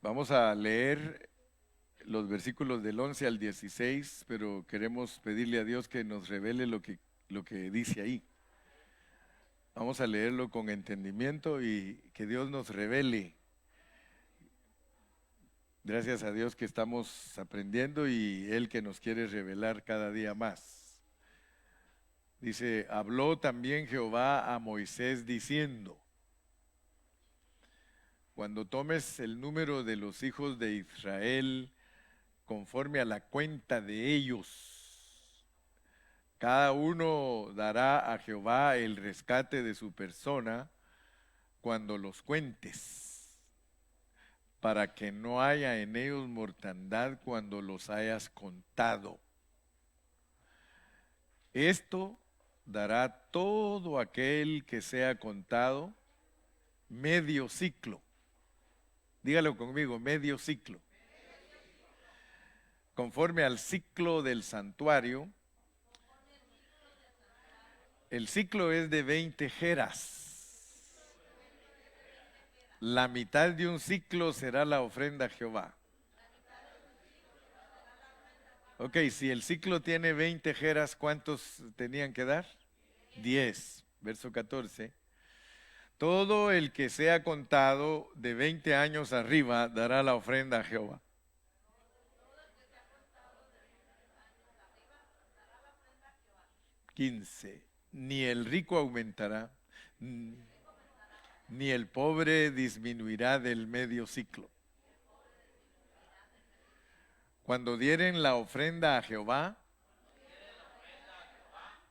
Vamos a leer los versículos del 11 al 16, pero queremos pedirle a Dios que nos revele lo que dice ahí. Vamos a leerlo con entendimiento y que Dios nos revele. Gracias a Dios que estamos aprendiendo y Él que nos quiere revelar cada día más. Dice, habló también Jehová a Moisés diciendo, cuando tomes el número de los hijos de Israel conforme a la cuenta de ellos, cada uno dará a Jehová el rescate de su persona cuando los cuentes, para que no haya en ellos mortandad cuando los hayas contado. Esto dará todo aquel que sea contado medio ciclo. Dígalo conmigo, medio ciclo. Conforme al ciclo del santuario, el ciclo es de 20 geras. La mitad de un ciclo será la ofrenda a Jehová. Ok, si el ciclo tiene 20 geras, ¿cuántos tenían que dar? 10, verso 14. Todo el que sea contado de 20 años arriba dará la ofrenda a Jehová. 15. Ni el rico aumentará, ni el pobre disminuirá del medio ciclo. Cuando dieren la ofrenda a Jehová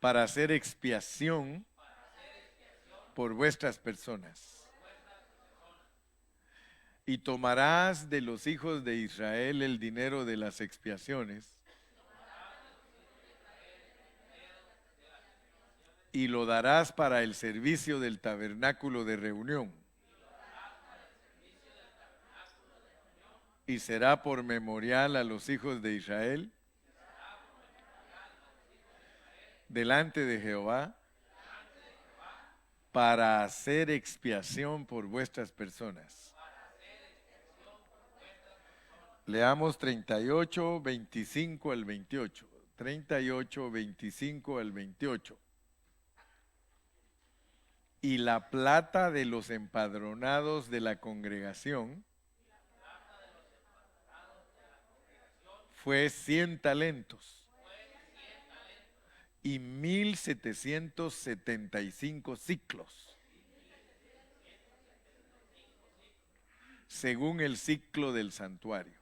para hacer expiación por vuestras personas. Y tomarás de los hijos de Israel el dinero de las expiaciones y lo darás para el servicio del tabernáculo de reunión. Y será por memorial a los hijos de Israel delante de Jehová para hacer expiación por vuestras personas. Leamos 38, 25 al 28. 38, 25 al 28. Y la plata de los empadronados de la congregación fue 100 talentos y 1775 ciclos, según el ciclo del santuario.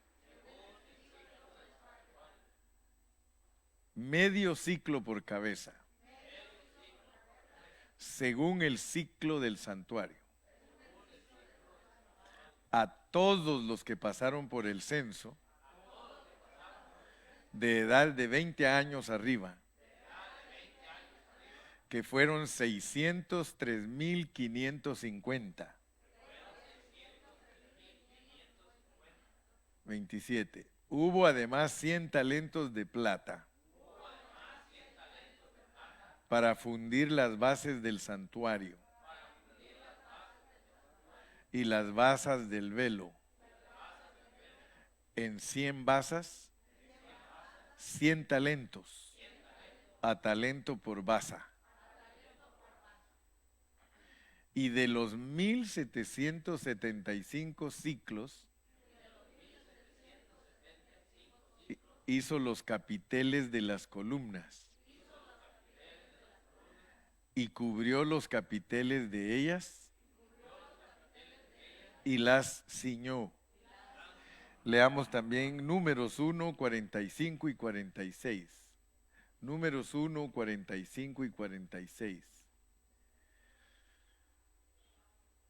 Medio ciclo por cabeza, según el ciclo del santuario. A todos los que pasaron por el censo, de edad de 20 años arriba, que fueron 603,550. 27. Hubo además 100 talentos de plata para fundir las bases del santuario y las basas del velo. En 100 basas, 100 talentos, a talento por basa. Y de los 1775 ciclos, hizo los capiteles de las columnas y cubrió los capiteles de ellas y las ciñó. Leamos también Números 1, 45 y 46. Números 1, 45 y 46.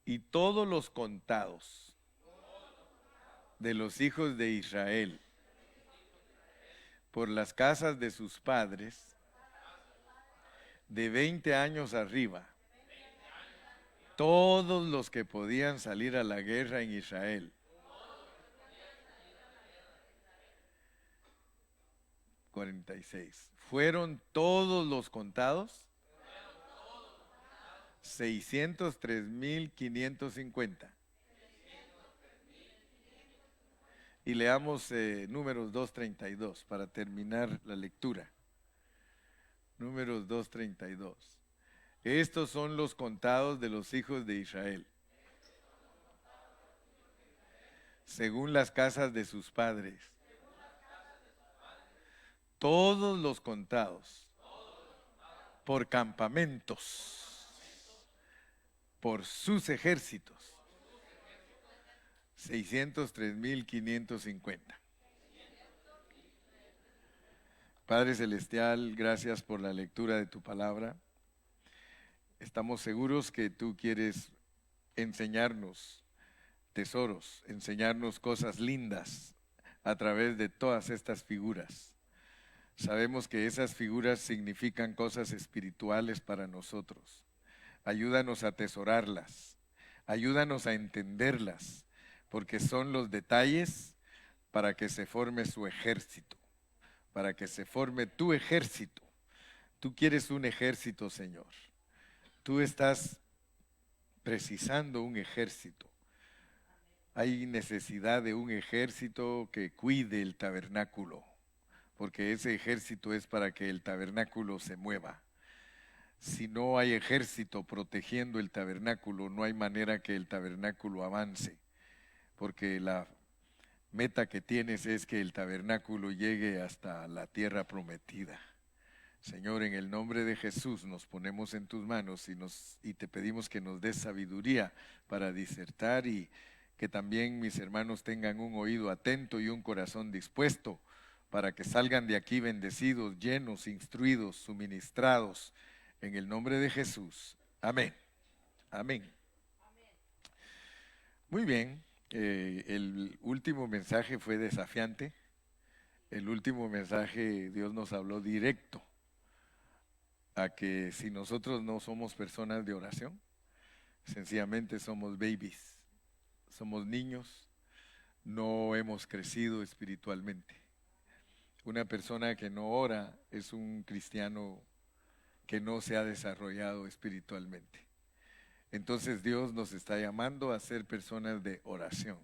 Y todos los contados de los hijos de Israel por las casas de sus padres, de 20 años arriba, todos los que podían salir a la guerra en Israel. 46. ¿Fueron todos los contados? 603,550. y leamos Números 2:32 para terminar la lectura. Números 2:32. Estos son los contados de los hijos de Israel, según las casas de sus padres. Todos los contados, por campamentos, por sus ejércitos, 603,550. Padre Celestial, gracias por la lectura de tu palabra. Estamos seguros que tú quieres enseñarnos tesoros, enseñarnos cosas lindas a través de todas estas figuras. Sabemos que esas figuras significan cosas espirituales para nosotros. Ayúdanos a atesorarlas, ayúdanos a entenderlas, porque son los detalles para que se forme su ejército, para que se forme tu ejército. Tú quieres un ejército, Señor. Tú estás precisando un ejército. Hay necesidad de un ejército que cuide el tabernáculo, porque ese ejército es para que el tabernáculo se mueva. Si no hay ejército protegiendo el tabernáculo, no hay manera que el tabernáculo avance, porque la meta que tienes es que el tabernáculo llegue hasta la tierra prometida. Señor, en el nombre de Jesús nos ponemos en tus manos y te pedimos que nos des sabiduría para disertar, y que también mis hermanos tengan un oído atento y un corazón dispuesto para que salgan de aquí bendecidos, llenos, instruidos, suministrados, en el nombre de Jesús. Amén. Amén. Muy bien, el último mensaje fue desafiante. El último mensaje, Dios nos habló directo a que si nosotros no somos personas de oración, sencillamente somos babies, somos niños, no hemos crecido espiritualmente. Una persona que no ora es un cristiano que no se ha desarrollado espiritualmente. Entonces Dios nos está llamando a ser personas de oración,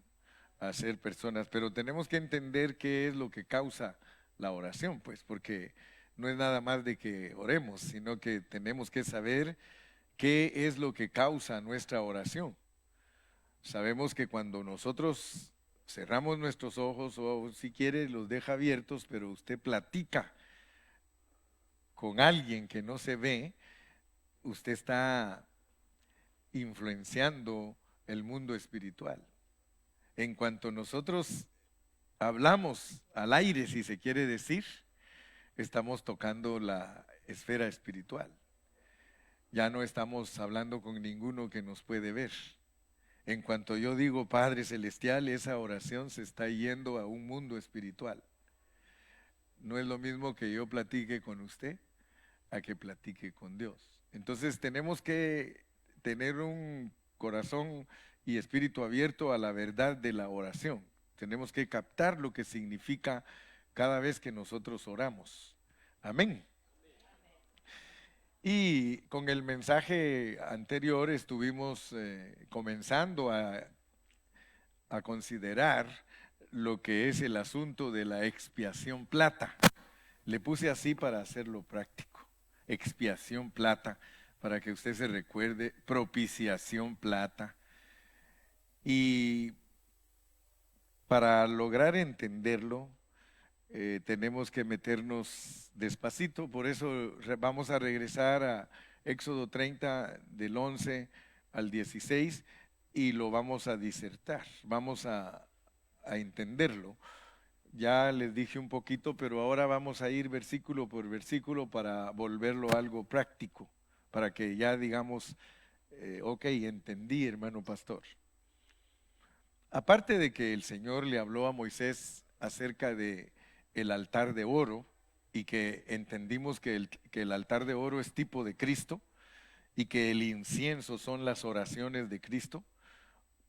a ser personas, pero tenemos que entender qué es lo que causa la oración, pues, porque no es nada más de que oremos, sino que tenemos que saber qué es lo que causa nuestra oración. Sabemos que cuando nosotros cerramos nuestros ojos, o si quiere los deja abiertos, pero usted platica con alguien que no se ve, usted está influenciando el mundo espiritual. En cuanto nosotros hablamos al aire, si se quiere decir, estamos tocando la esfera espiritual. Ya no estamos hablando con ninguno que nos puede ver. En cuanto yo digo Padre Celestial, esa oración se está yendo a un mundo espiritual. No es lo mismo que yo platique con usted a que platique con Dios. Entonces tenemos que tener un corazón y espíritu abierto a la verdad de la oración. Tenemos que captar lo que significa cada vez que nosotros oramos. Amén. Y con el mensaje anterior estuvimos comenzando a considerar lo que es el asunto de la expiación plata. Le puse así para hacerlo práctico. Expiación plata, para que usted se recuerde, propiciación plata. Y para lograr entenderlo, tenemos que meternos despacito, por eso vamos a regresar a Éxodo 30 del 11 al 16 y lo vamos a disertar, vamos a entenderlo. Ya les dije un poquito, pero ahora vamos a ir versículo por versículo para volverlo algo práctico, para que ya digamos, ok, entendí, hermano pastor. Aparte de que el Señor le habló a Moisés acerca de el altar de oro, y que entendimos que el altar de oro es tipo de Cristo, y que el incienso son las oraciones de Cristo,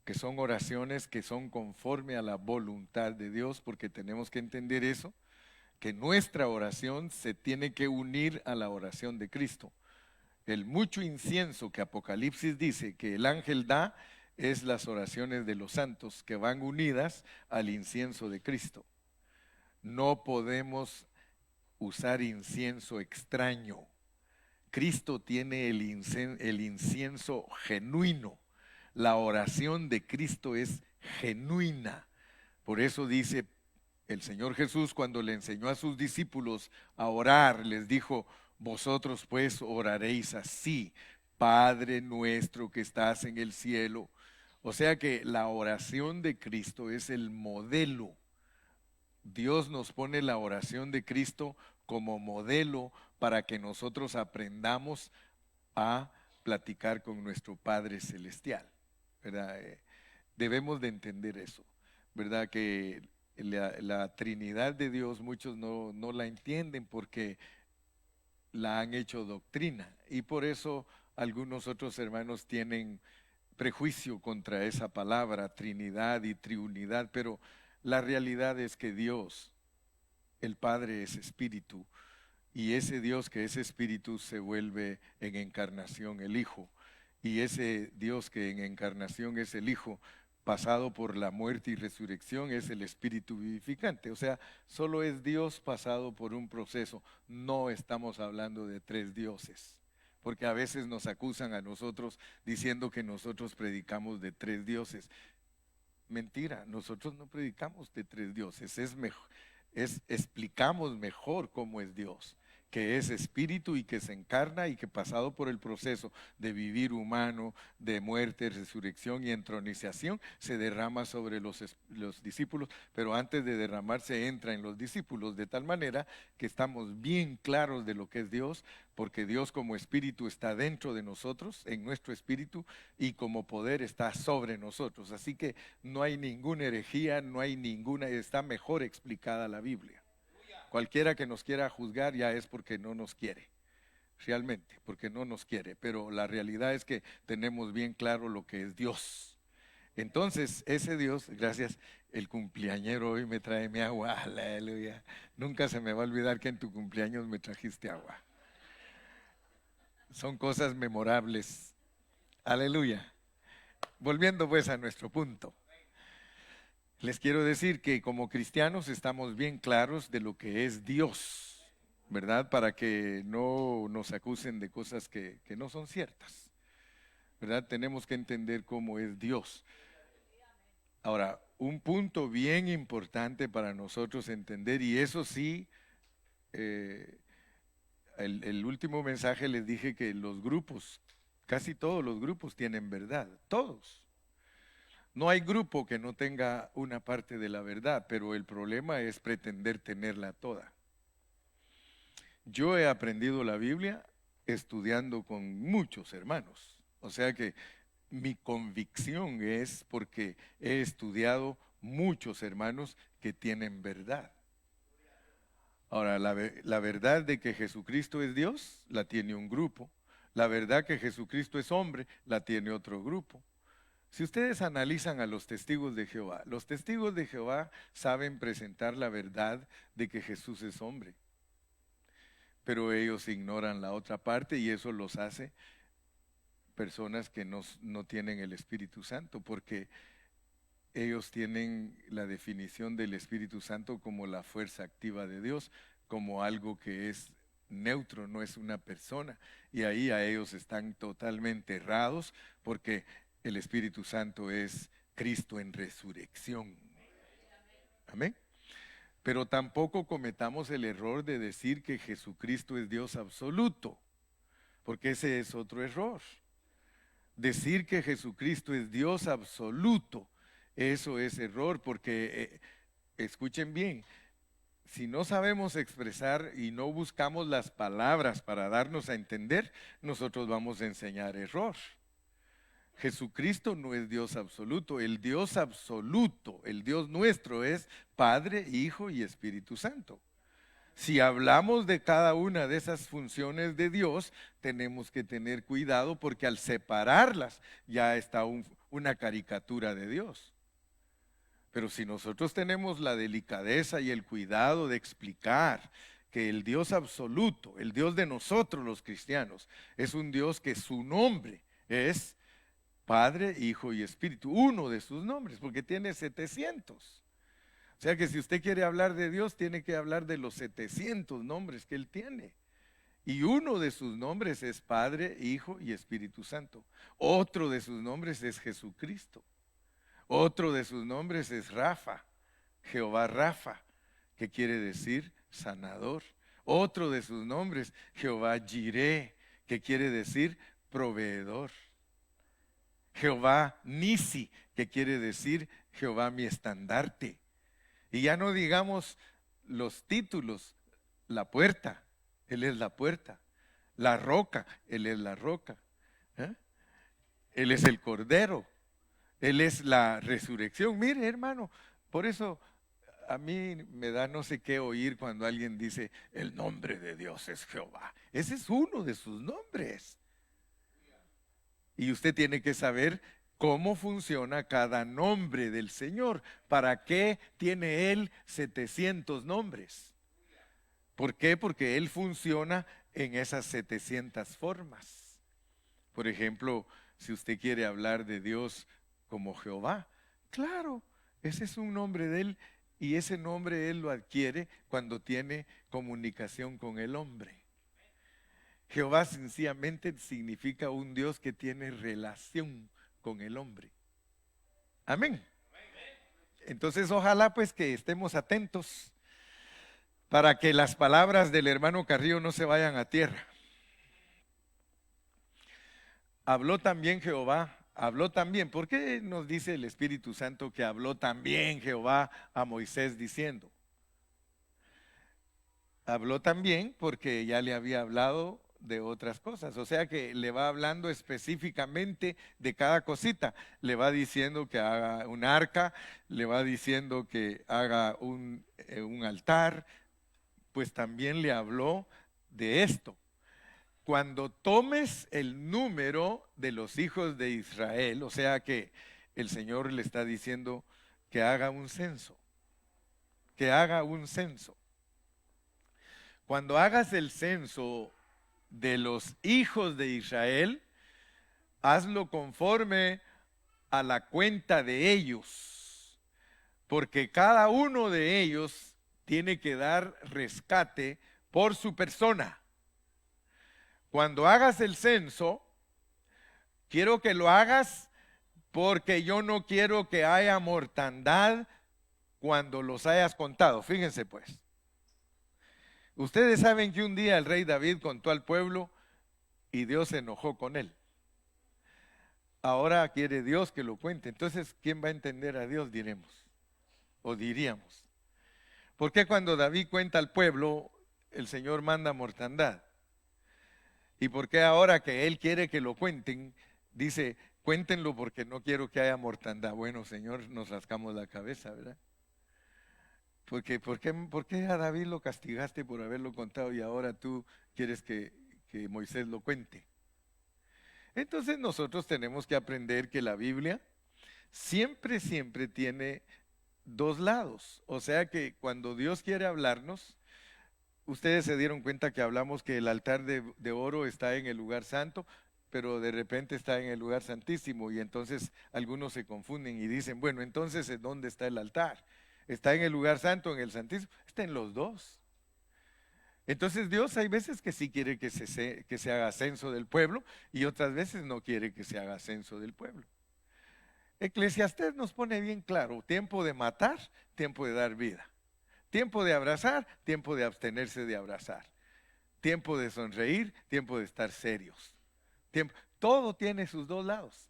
que son oraciones que son conforme a la voluntad de Dios, porque tenemos que entender eso, que nuestra oración se tiene que unir a la oración de Cristo. El mucho incienso que Apocalipsis dice que el ángel da es las oraciones de los santos que van unidas al incienso de Cristo. No podemos usar incienso extraño. Cristo tiene el incienso genuino. La oración de Cristo es genuina. Por eso dice el Señor Jesús, cuando le enseñó a sus discípulos a orar, les dijo: vosotros pues oraréis así: Padre nuestro que estás en el cielo. O sea que la oración de Cristo es el modelo. Dios nos pone la oración de Cristo como modelo para que nosotros aprendamos a platicar con nuestro Padre Celestial, ¿verdad? Debemos de entender eso, ¿verdad? Que la Trinidad de Dios muchos no la entienden porque la han hecho doctrina, y por eso algunos otros hermanos tienen prejuicio contra esa palabra Trinidad y Triunidad, pero la realidad es que Dios, el Padre, es espíritu, y ese Dios que es espíritu se vuelve en encarnación el Hijo, y ese Dios que en encarnación es el Hijo, pasado por la muerte y resurrección, es el Espíritu vivificante. O sea, solo es Dios pasado por un proceso. No estamos hablando de tres dioses, porque a veces nos acusan a nosotros diciendo que nosotros predicamos de tres dioses. Mentira, nosotros no predicamos de tres dioses, explicamos mejor cómo es Dios, que es espíritu y que se encarna y que pasado por el proceso de vivir humano, de muerte, resurrección y entronización, se derrama sobre los discípulos, pero antes de derramarse entra en los discípulos, de tal manera que estamos bien claros de lo que es Dios, porque Dios como espíritu está dentro de nosotros, en nuestro espíritu, y como poder está sobre nosotros. Así que no hay ninguna herejía, no hay ninguna, está mejor explicada la Biblia. Cualquiera que nos quiera juzgar ya es porque no nos quiere, realmente, porque no nos quiere. Pero la realidad es que tenemos bien claro lo que es Dios. Entonces, ese Dios, gracias, el cumpleañero hoy me trae mi agua, aleluya. Nunca se me va a olvidar que en tu cumpleaños me trajiste agua. Son cosas memorables, aleluya. Volviendo pues a nuestro punto. Les quiero decir que como cristianos estamos bien claros de lo que es Dios, ¿verdad? Para que no nos acusen de cosas que no son ciertas, ¿verdad? Tenemos que entender cómo es Dios. Ahora, un punto bien importante para nosotros entender, y eso sí, el último mensaje les dije que los grupos, casi todos los grupos tienen verdad, todos. No hay grupo que no tenga una parte de la verdad, pero el problema es pretender tenerla toda. Yo he aprendido la Biblia estudiando con muchos hermanos, o sea que mi convicción es porque he estudiado muchos hermanos que tienen verdad. Ahora, la verdad de que Jesucristo es Dios, la tiene un grupo. La verdad que Jesucristo es hombre, la tiene otro grupo. Si ustedes analizan a los testigos de Jehová saben presentar la verdad de que Jesús es hombre, pero ellos ignoran la otra parte y eso los hace personas que no tienen el Espíritu Santo, porque ellos tienen la definición del Espíritu Santo como la fuerza activa de Dios, como algo que es neutro, no es una persona, y ahí a ellos están totalmente errados, porque el Espíritu Santo es Cristo en resurrección. Amén. Pero tampoco cometamos el error de decir que Jesucristo es Dios absoluto, porque ese es otro error. Decir que Jesucristo es Dios absoluto, eso es error, porque escuchen bien, si no sabemos expresar y no buscamos las palabras para darnos a entender, nosotros vamos a enseñar error. Jesucristo no es Dios absoluto, el Dios absoluto, el Dios nuestro es Padre, Hijo y Espíritu Santo. Si hablamos de cada una de esas funciones de Dios, tenemos que tener cuidado porque al separarlas ya está una caricatura de Dios. Pero si nosotros tenemos la delicadeza y el cuidado de explicar que el Dios absoluto, el Dios de nosotros los cristianos, es un Dios que su nombre es Padre, Hijo y Espíritu, uno de sus nombres, porque tiene 700. O sea que si usted quiere hablar de Dios, tiene que hablar de los 700 nombres que Él tiene. Y uno de sus nombres es Padre, Hijo y Espíritu Santo. Otro de sus nombres es Jesucristo. Otro de sus nombres es Rafa, Jehová Rafa, que quiere decir sanador. Otro de sus nombres, Jehová Jireh, que quiere decir proveedor. Jehová Nisi, que quiere decir Jehová mi estandarte. Y ya no digamos los títulos, la puerta, Él es la puerta. La roca, Él es la roca. ¿Eh? Él es el cordero. Él es la resurrección. Mire, hermano, por eso a mí me da no sé qué oír cuando alguien dice, el nombre de Dios es Jehová. Ese es uno de sus nombres. Y usted tiene que saber cómo funciona cada nombre del Señor. ¿Para qué tiene Él 700 nombres? ¿Por qué? Porque Él funciona en esas 700 formas. Por ejemplo, si usted quiere hablar de Dios como Jehová, claro, ese es un nombre de Él y ese nombre Él lo adquiere cuando tiene comunicación con el hombre. Jehová sencillamente significa un Dios que tiene relación con el hombre. Amén. Entonces ojalá pues que estemos atentos para que las palabras del hermano Carrillo no se vayan a tierra. Habló también Jehová, habló también. ¿Por qué nos dice el Espíritu Santo que habló también Jehová a Moisés diciendo? Habló también porque ya le había hablado de otras cosas, o sea que le va hablando específicamente de cada cosita, le va diciendo que haga un arca, le va diciendo que haga un altar, pues también le habló de esto. Cuando tomes el número de los hijos de Israel, o sea que el Señor le está diciendo que haga un censo, que haga un censo. Cuando hagas el censo de los hijos de Israel, hazlo conforme a la cuenta de ellos, porque cada uno de ellos tiene que dar rescate por su persona. Cuando hagas el censo, quiero que lo hagas porque yo no quiero que haya mortandad cuando los hayas contado. Fíjense pues. Ustedes saben que un día el rey David contó al pueblo y Dios se enojó con él. Ahora quiere Dios que lo cuente. Entonces, ¿quién va a entender a Dios? Diremos. O diríamos. ¿Por qué cuando David cuenta al pueblo, el Señor manda mortandad? ¿Y por qué ahora que Él quiere que lo cuenten, dice, cuéntenlo porque no quiero que haya mortandad? Bueno, Señor, nos rascamos la cabeza, ¿verdad? Porque, ¿por qué a David lo castigaste por haberlo contado y ahora tú quieres que Moisés lo cuente? Entonces nosotros tenemos que aprender que la Biblia siempre, siempre tiene dos lados. O sea que cuando Dios quiere hablarnos, ustedes se dieron cuenta que hablamos que el altar de oro está en el lugar santo, pero de repente está en el lugar santísimo y entonces algunos se confunden y dicen, bueno, entonces ¿en dónde está el altar? ¿Está en el lugar santo, en el santísimo? Está en los dos. Entonces Dios hay veces que sí quiere que se haga censo del pueblo y otras veces no quiere que se haga censo del pueblo. Eclesiastés nos pone bien claro, tiempo de matar, tiempo de dar vida. Tiempo de abrazar, tiempo de abstenerse de abrazar. Tiempo de sonreír, tiempo de estar serios. Todo tiene sus dos lados.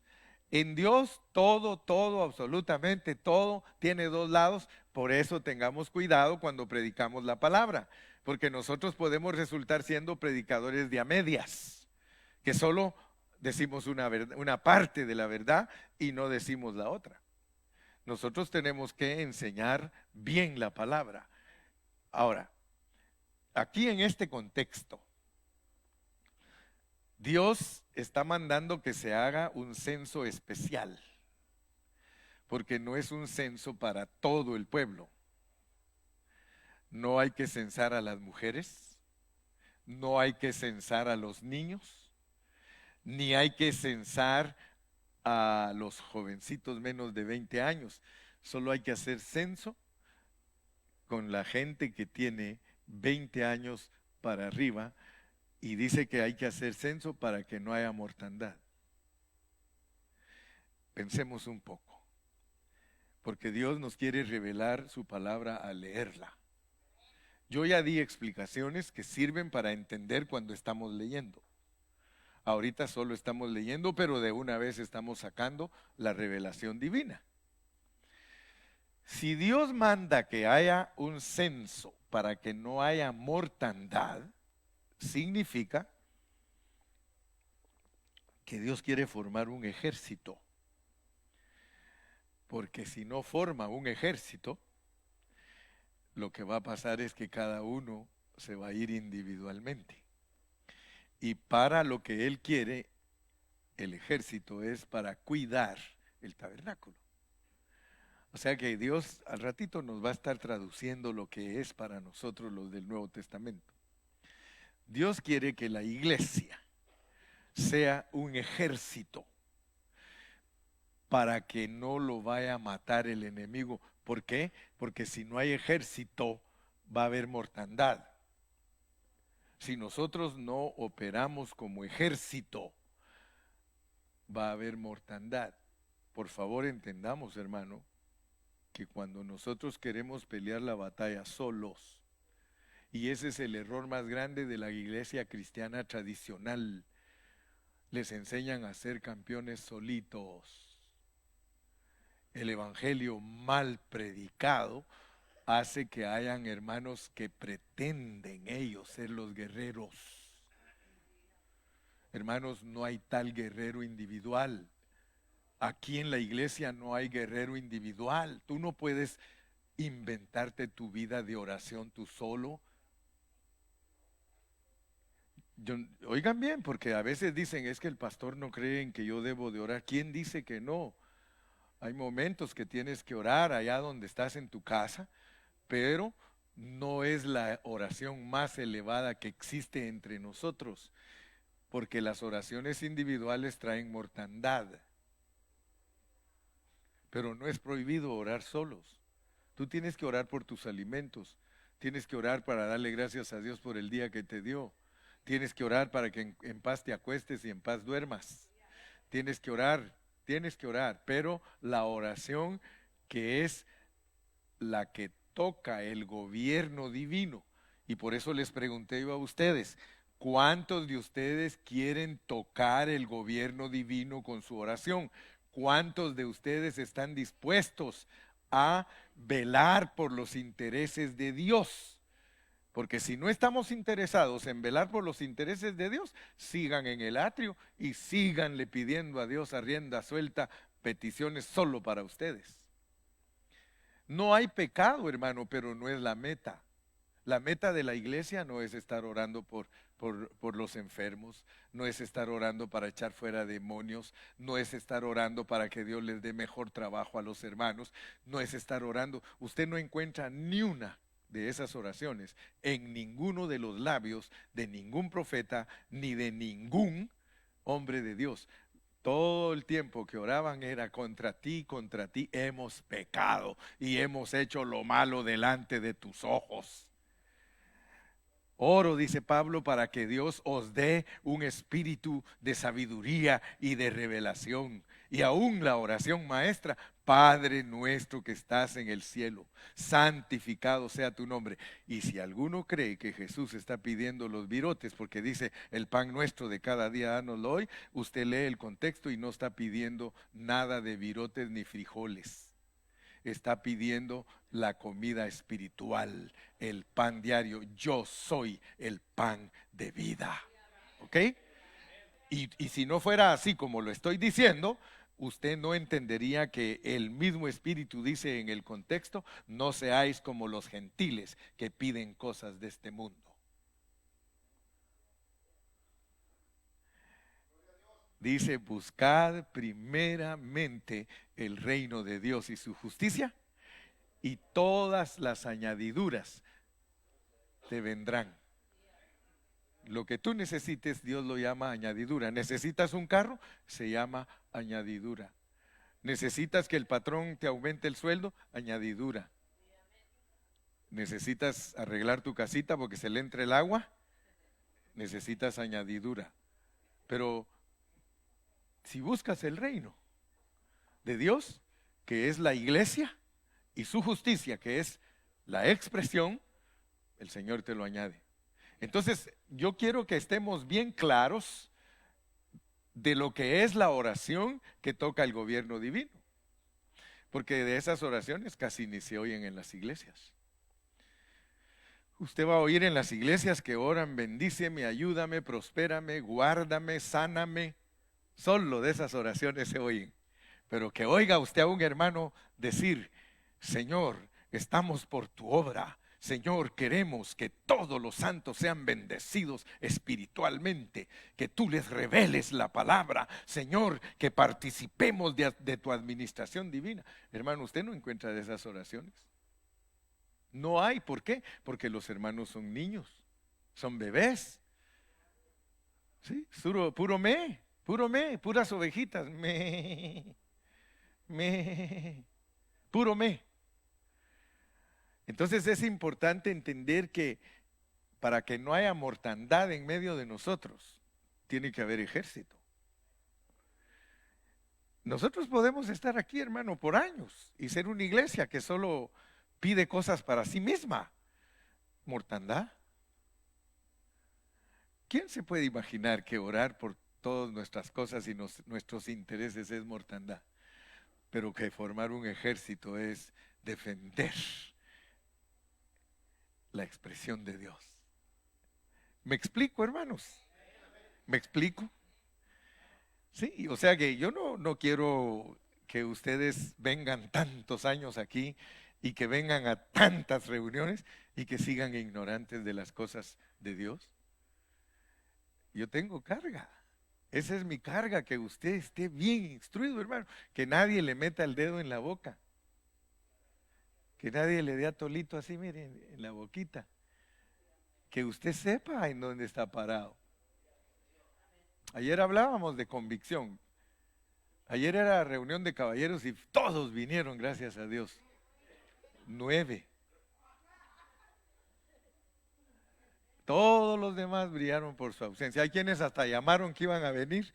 En Dios todo, absolutamente todo tiene dos lados. Por eso tengamos cuidado cuando predicamos la palabra. Porque nosotros podemos resultar siendo predicadores de a medias. Que solo decimos una parte de la verdad y no decimos la otra. Nosotros tenemos que enseñar bien la palabra. Ahora, aquí en este contexto, Dios está mandando que se haga un censo especial, porque no es un censo para todo el pueblo. No hay que censar a las mujeres, no hay que censar a los niños, ni hay que censar a los jovencitos menos de 20 años. Solo hay que hacer censo con la gente que tiene 20 años para arriba y dice que hay que hacer censo para que no haya mortandad. Pensemos un poco, porque Dios nos quiere revelar su palabra al leerla. Yo ya di explicaciones que sirven para entender cuando estamos leyendo. Ahorita solo estamos leyendo, pero de una vez estamos sacando la revelación divina. Si Dios manda que haya un censo para que no haya mortandad, significa que Dios quiere formar un ejército. Porque si no forma un ejército, lo que va a pasar es que cada uno se va a ir individualmente. Y para lo que Él quiere, el ejército es para cuidar el tabernáculo. O sea que Dios al ratito nos va a estar traduciendo lo que es para nosotros los del Nuevo Testamento. Dios quiere que la iglesia sea un ejército para que no lo vaya a matar el enemigo. ¿Por qué? Porque si no hay ejército, va a haber mortandad. Si nosotros no operamos como ejército, va a haber mortandad. Por favor, entendamos, hermano, que cuando nosotros queremos pelear la batalla solos, y ese es el error más grande de la iglesia cristiana tradicional, les enseñan a ser campeones solitos. El evangelio mal predicado hace que hayan hermanos que pretenden ellos ser los guerreros. Hermanos, no hay tal guerrero individual. Aquí en la iglesia no hay guerrero individual. Tú no puedes inventarte tu vida de oración tú solo. Oigan bien, porque a veces dicen, es que el pastor no cree en que yo debo de orar. ¿Quién dice que no? Hay momentos que tienes que orar allá donde estás en tu casa, pero no es la oración más elevada que existe entre nosotros, porque las oraciones individuales traen mortandad. Pero no es prohibido orar solos. Tú tienes que orar por tus alimentos, tienes que orar para darle gracias a Dios por el día que te dio, tienes que orar para que en paz te acuestes y en paz duermas. Tienes que orar, pero la oración que es la que toca el gobierno divino. Y por eso les pregunté yo a ustedes, ¿cuántos de ustedes quieren tocar el gobierno divino con su oración? ¿Cuántos de ustedes están dispuestos a velar por los intereses de Dios? Porque si no estamos interesados en velar por los intereses de Dios, sigan en el atrio y síganle pidiendo a Dios a rienda suelta peticiones solo para ustedes. No hay pecado, hermano, pero no es la meta. La meta de la iglesia no es estar orando por los enfermos, no es estar orando para echar fuera demonios, no es estar orando para que Dios les dé mejor trabajo a los hermanos, no es estar orando. Usted no encuentra ni una de esas oraciones en ninguno de los labios de ningún profeta ni de ningún hombre de Dios. Todo el tiempo que oraban era contra ti hemos pecado y hemos hecho lo malo delante de tus ojos. Oro, dice Pablo, para que Dios os dé un espíritu de sabiduría y de revelación. Y aún la oración maestra, Padre nuestro que estás en el cielo, santificado sea tu nombre. Y si alguno cree que Jesús está pidiendo los virotes porque dice el pan nuestro de cada día dánoslo hoy, usted lee el contexto y no está pidiendo nada de virotes ni frijoles. Está pidiendo la comida espiritual, el pan diario. Yo soy el pan de vida. ¿Ok? Y si no fuera así como lo estoy diciendo, usted no entendería que el mismo Espíritu dice en el contexto, no seáis como los gentiles que piden cosas de este mundo. Dice, buscad primeramente el reino de Dios y su justicia, y todas las añadiduras te vendrán. Lo que tú necesites, Dios lo llama añadidura. ¿Necesitas un carro? Se llama añadidura. ¿Necesitas que el patrón te aumente el sueldo? Añadidura. ¿Necesitas arreglar tu casita porque se le entre el agua? Necesitas añadidura. Pero si buscas el reino de Dios, que es la iglesia, y su justicia, que es la expresión, el Señor te lo añade. Entonces, yo quiero que estemos bien claros de lo que es la oración que toca el gobierno divino. Porque de esas oraciones casi ni se oyen en las iglesias. Usted va a oír en las iglesias que oran, bendíceme, ayúdame, prospérame, guárdame, sáname. Solo de esas oraciones se oyen. Pero que oiga usted a un hermano decir, Señor, estamos por tu obra. Señor, queremos que todos los santos sean bendecidos espiritualmente, que tú les reveles la palabra. Señor, que participemos de tu administración divina. Hermano, ¿usted no encuentra de esas oraciones? No hay, ¿por qué? Porque los hermanos son niños, son bebés. ¿Sí? Puro me, puras ovejitas, puro me. Entonces es importante entender que para que no haya mortandad en medio de nosotros, tiene que haber ejército. Nosotros podemos estar aquí, hermano, por años y ser una iglesia que solo pide cosas para sí misma. Mortandad. ¿Quién se puede imaginar que orar por todas nuestras cosas y nuestros intereses es mortandad? Pero que formar un ejército es defender la expresión de Dios. ¿Me explico, hermanos? ¿Me explico? Sí, o sea que yo no quiero que ustedes vengan tantos años aquí y que vengan a tantas reuniones y que sigan ignorantes de las cosas de Dios. Yo tengo carga. Esa es mi carga, que usted esté bien instruido, hermano. Que nadie le meta el dedo en la boca. Que nadie le dé a tolito así, miren, en la boquita. Que usted sepa en dónde está parado. Ayer hablábamos de convicción. Ayer era reunión de caballeros y todos vinieron, gracias a Dios. 9. Todos los demás brillaron por su ausencia. Hay quienes hasta llamaron que iban a venir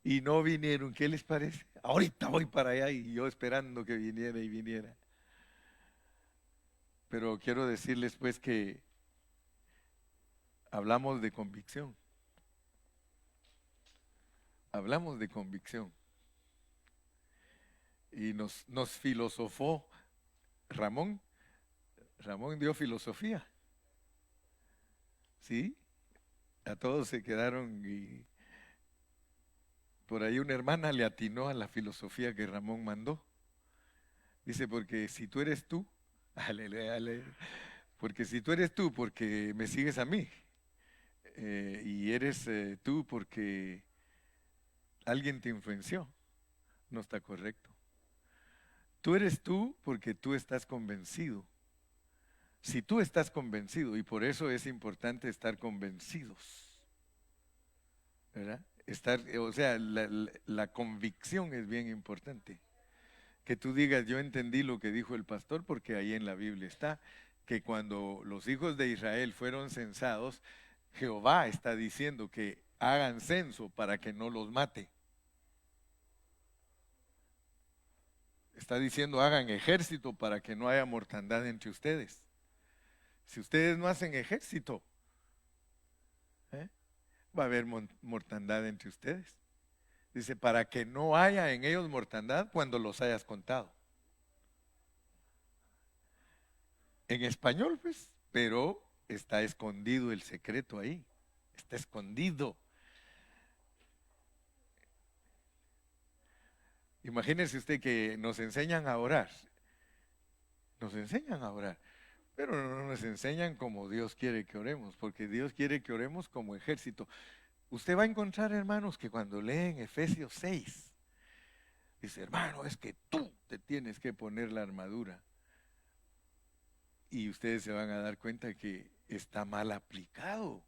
y no vinieron. ¿Qué les parece? Ahorita voy para allá y yo esperando que viniera y viniera. Pero quiero decirles pues que hablamos de convicción. Hablamos de convicción. Y nos filosofó Ramón. Ramón dio filosofía. ¿Sí? A todos se quedaron y por ahí una hermana le atinó a la filosofía que Ramón mandó. Dice, porque si tú eres tú, aleluya, aleluya, porque si tú eres tú, porque me sigues a mí, y eres tú porque alguien te influenció, no está correcto. Tú eres tú porque tú estás convencido. Si tú estás convencido, y por eso es importante estar convencidos, ¿verdad? O sea, la convicción es bien importante. Que tú digas, yo entendí lo que dijo el pastor, porque ahí en la Biblia está, que cuando los hijos de Israel fueron censados, Jehová está diciendo que hagan censo para que no los mate. Está diciendo, hagan ejército para que no haya mortandad entre ustedes. Si ustedes no hacen ejército, va a haber mortandad entre ustedes. Dice, para que no haya en ellos mortandad cuando los hayas contado. En español, pues, pero está escondido el secreto ahí. Está escondido. Imagínese usted que nos enseñan a orar. Nos enseñan a orar. Pero no nos enseñan como Dios quiere que oremos, porque Dios quiere que oremos como ejército. Usted va a encontrar, hermanos, que cuando leen Efesios 6, dice, hermano, es que tú te tienes que poner la armadura. Y ustedes se van a dar cuenta que está mal aplicado.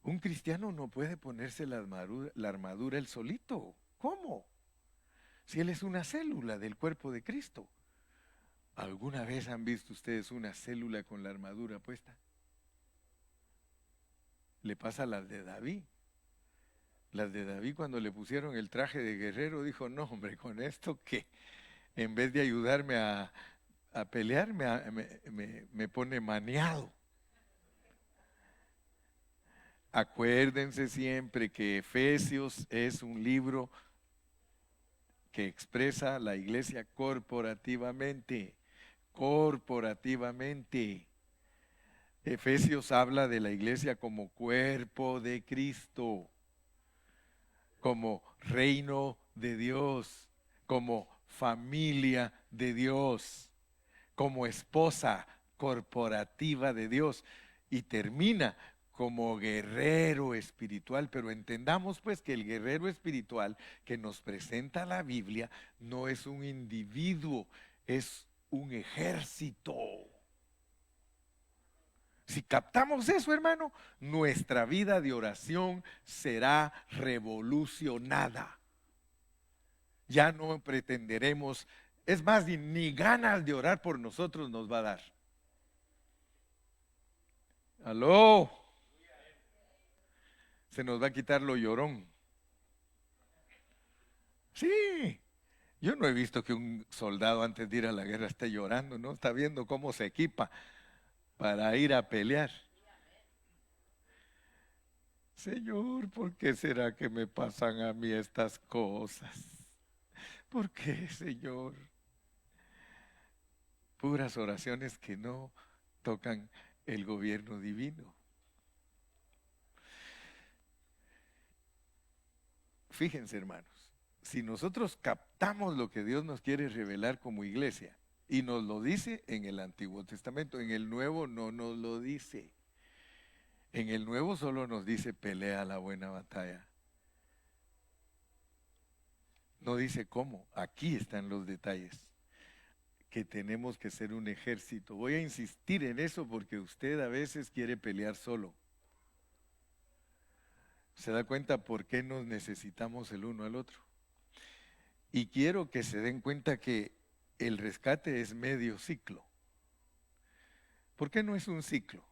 Un cristiano no puede ponerse la armadura él solito. ¿Cómo? Si él es una célula del cuerpo de Cristo. ¿Alguna vez han visto ustedes una célula con la armadura puesta? Le pasa a las de David. Las de David, cuando le pusieron el traje de guerrero, dijo: no, hombre, con esto que en vez de ayudarme a pelear, me pone maniado. Acuérdense siempre que Efesios es un libro que expresa la iglesia corporativamente. Corporativamente. Efesios habla de la iglesia como cuerpo de Cristo, como reino de Dios, como familia de Dios, como esposa corporativa de Dios, y termina como guerrero espiritual. Pero entendamos pues que el guerrero espiritual que nos presenta la Biblia no es un individuo, es un ejército. Si captamos eso, hermano, nuestra vida de oración será revolucionada. Ya no pretenderemos, es más, ni ganas de orar por nosotros nos va a dar. Aló. Se nos va a quitar lo llorón. Sí. Yo no he visto que un soldado antes de ir a la guerra esté llorando, ¿no? Está viendo cómo se equipa para ir a pelear. Señor, ¿por qué será que me pasan a mí estas cosas? ¿Por qué, Señor? Puras oraciones que no tocan el gobierno divino. Fíjense, hermanos, si nosotros captamos lo que Dios nos quiere revelar como iglesia, y nos lo dice en el Antiguo Testamento, en el Nuevo no nos lo dice. En el Nuevo solo nos dice: pelea la buena batalla. No dice cómo. Aquí están los detalles. Que tenemos que ser un ejército. Voy a insistir en eso porque usted a veces quiere pelear solo. ¿Se da cuenta por qué nos necesitamos el uno al otro? Y quiero que se den cuenta que el rescate es medio ciclo. ¿Por qué no es un ciclo?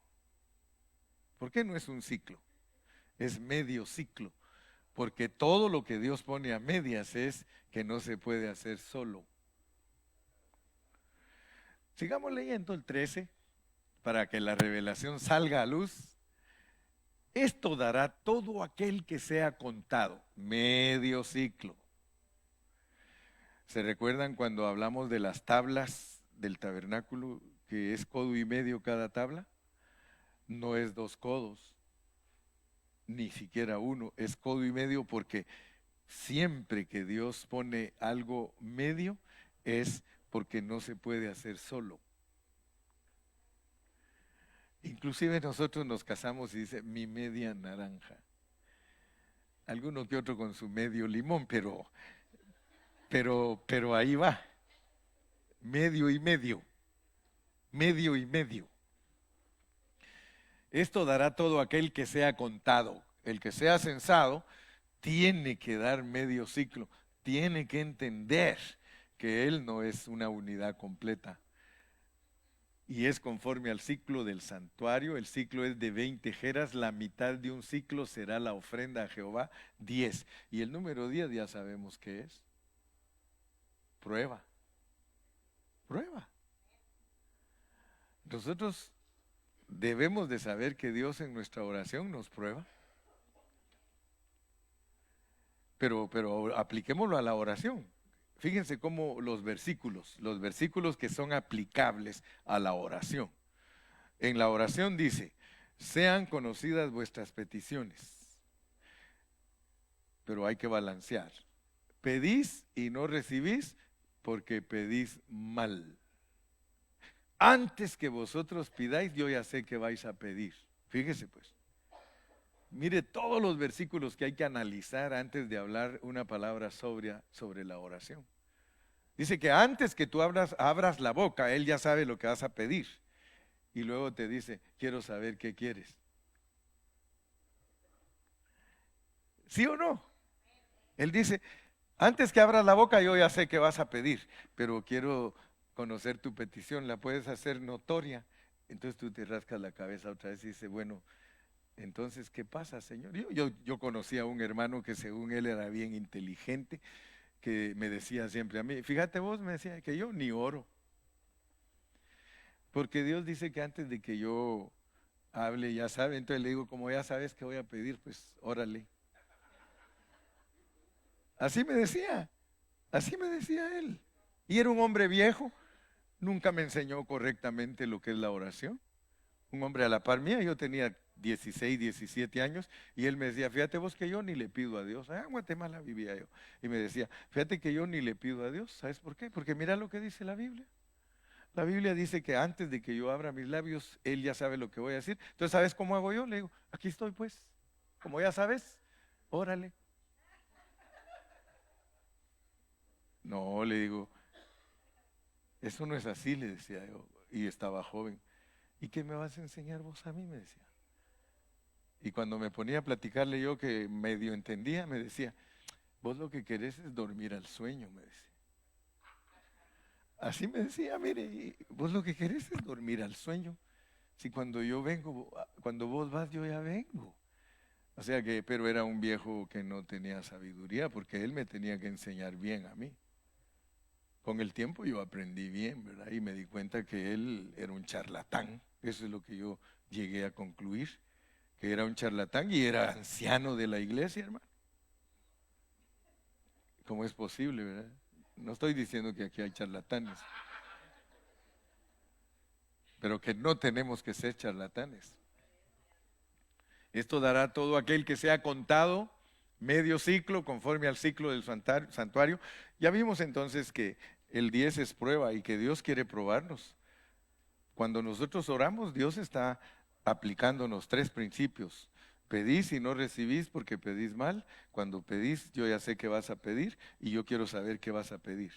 ¿Por qué no es un ciclo? Es medio ciclo. Porque todo lo que Dios pone a medias es que no se puede hacer solo. Sigamos leyendo el 13 para que la revelación salga a luz. Esto dará todo aquel que sea contado. Medio ciclo. ¿Se recuerdan cuando hablamos de las tablas del tabernáculo, que es codo y medio cada tabla? No es 2 codos, ni siquiera uno, es codo y medio, porque siempre que Dios pone algo medio es porque no se puede hacer solo. Inclusive nosotros nos casamos y dice: mi media naranja. Alguno que otro con su medio limón, pero ahí va. Medio y medio. Medio y medio. Esto dará todo aquel que sea contado. El que sea censado tiene que dar medio ciclo. Tiene que entender que él no es una unidad completa. Y es conforme al ciclo del santuario. El ciclo es de 20 jeras. La mitad de un ciclo será la ofrenda a Jehová, 10. Y el número 10 ya sabemos qué es. Prueba. Prueba. Nosotros debemos de saber que Dios en nuestra oración nos prueba. Pero apliquémoslo a la oración. Fíjense cómo los versículos que son aplicables a la oración. En la oración dice: sean conocidas vuestras peticiones. Pero hay que balancear. Pedís y no recibís porque pedís mal. Antes que vosotros pidáis, yo ya sé que vais a pedir. Fíjese pues. Mire todos los versículos que hay que analizar antes de hablar una palabra sobria sobre la oración. Dice que antes que tú abras la boca, Él ya sabe lo que vas a pedir. y luego te dice, quiero saber qué quieres. ¿Sí o no? Él dice, antes que abras la boca yo ya sé que vas a pedir, pero quiero conocer tu petición, la puedes hacer notoria. Entonces tú te rascas la cabeza otra vez y dices, bueno, entonces, ¿qué pasa, Señor? Yo conocí a un hermano que según él era bien inteligente, que me decía siempre a mí, fíjate vos, me decía que yo ni oro, porque Dios dice que antes de que yo hable ya sabe, entonces le digo, como ya sabes que voy a pedir, pues órale. Así me decía él. Y era un hombre viejo, nunca me enseñó correctamente lo que es la oración. Un hombre a la par mía, yo tenía 16, 17 años, y él me decía, fíjate vos que yo ni le pido a Dios. Allá en Guatemala vivía yo. Y me decía, fíjate que yo ni le pido a Dios. ¿Sabes por qué? Porque mira lo que dice la Biblia. La Biblia dice que antes de que yo abra mis labios, Él ya sabe lo que voy a decir. Entonces, ¿sabes cómo hago yo? Le digo, aquí estoy pues. Como ya sabes, órale. No, le digo, eso no es así, le decía yo. Y estaba joven. ¿Y qué me vas a enseñar vos a mí? Me decía. Y cuando me ponía a platicarle yo que medio entendía, me decía, vos lo que querés es dormir al sueño, me decía. Así me decía, mire, vos lo que querés es dormir al sueño. Si cuando yo vengo, cuando vos vas, yo ya vengo. O sea que, pero era un viejo que no tenía sabiduría porque él me tenía que enseñar bien a mí. Con el tiempo yo aprendí bien, ¿verdad? Y me di cuenta que él era un charlatán. Eso es lo que yo llegué a concluir, que era un charlatán y era anciano de la iglesia, hermano. ¿Cómo es posible, verdad? No estoy diciendo que aquí hay charlatanes, pero que no tenemos que ser charlatanes. Esto dará a todo aquel que sea contado medio ciclo conforme al ciclo del santuario. Ya vimos entonces que el 10 es prueba y que Dios quiere probarnos. Cuando nosotros oramos, Dios está aplicándonos tres principios. Pedís y no recibís porque pedís mal. Cuando pedís, yo ya sé que vas a pedir y yo quiero saber qué vas a pedir.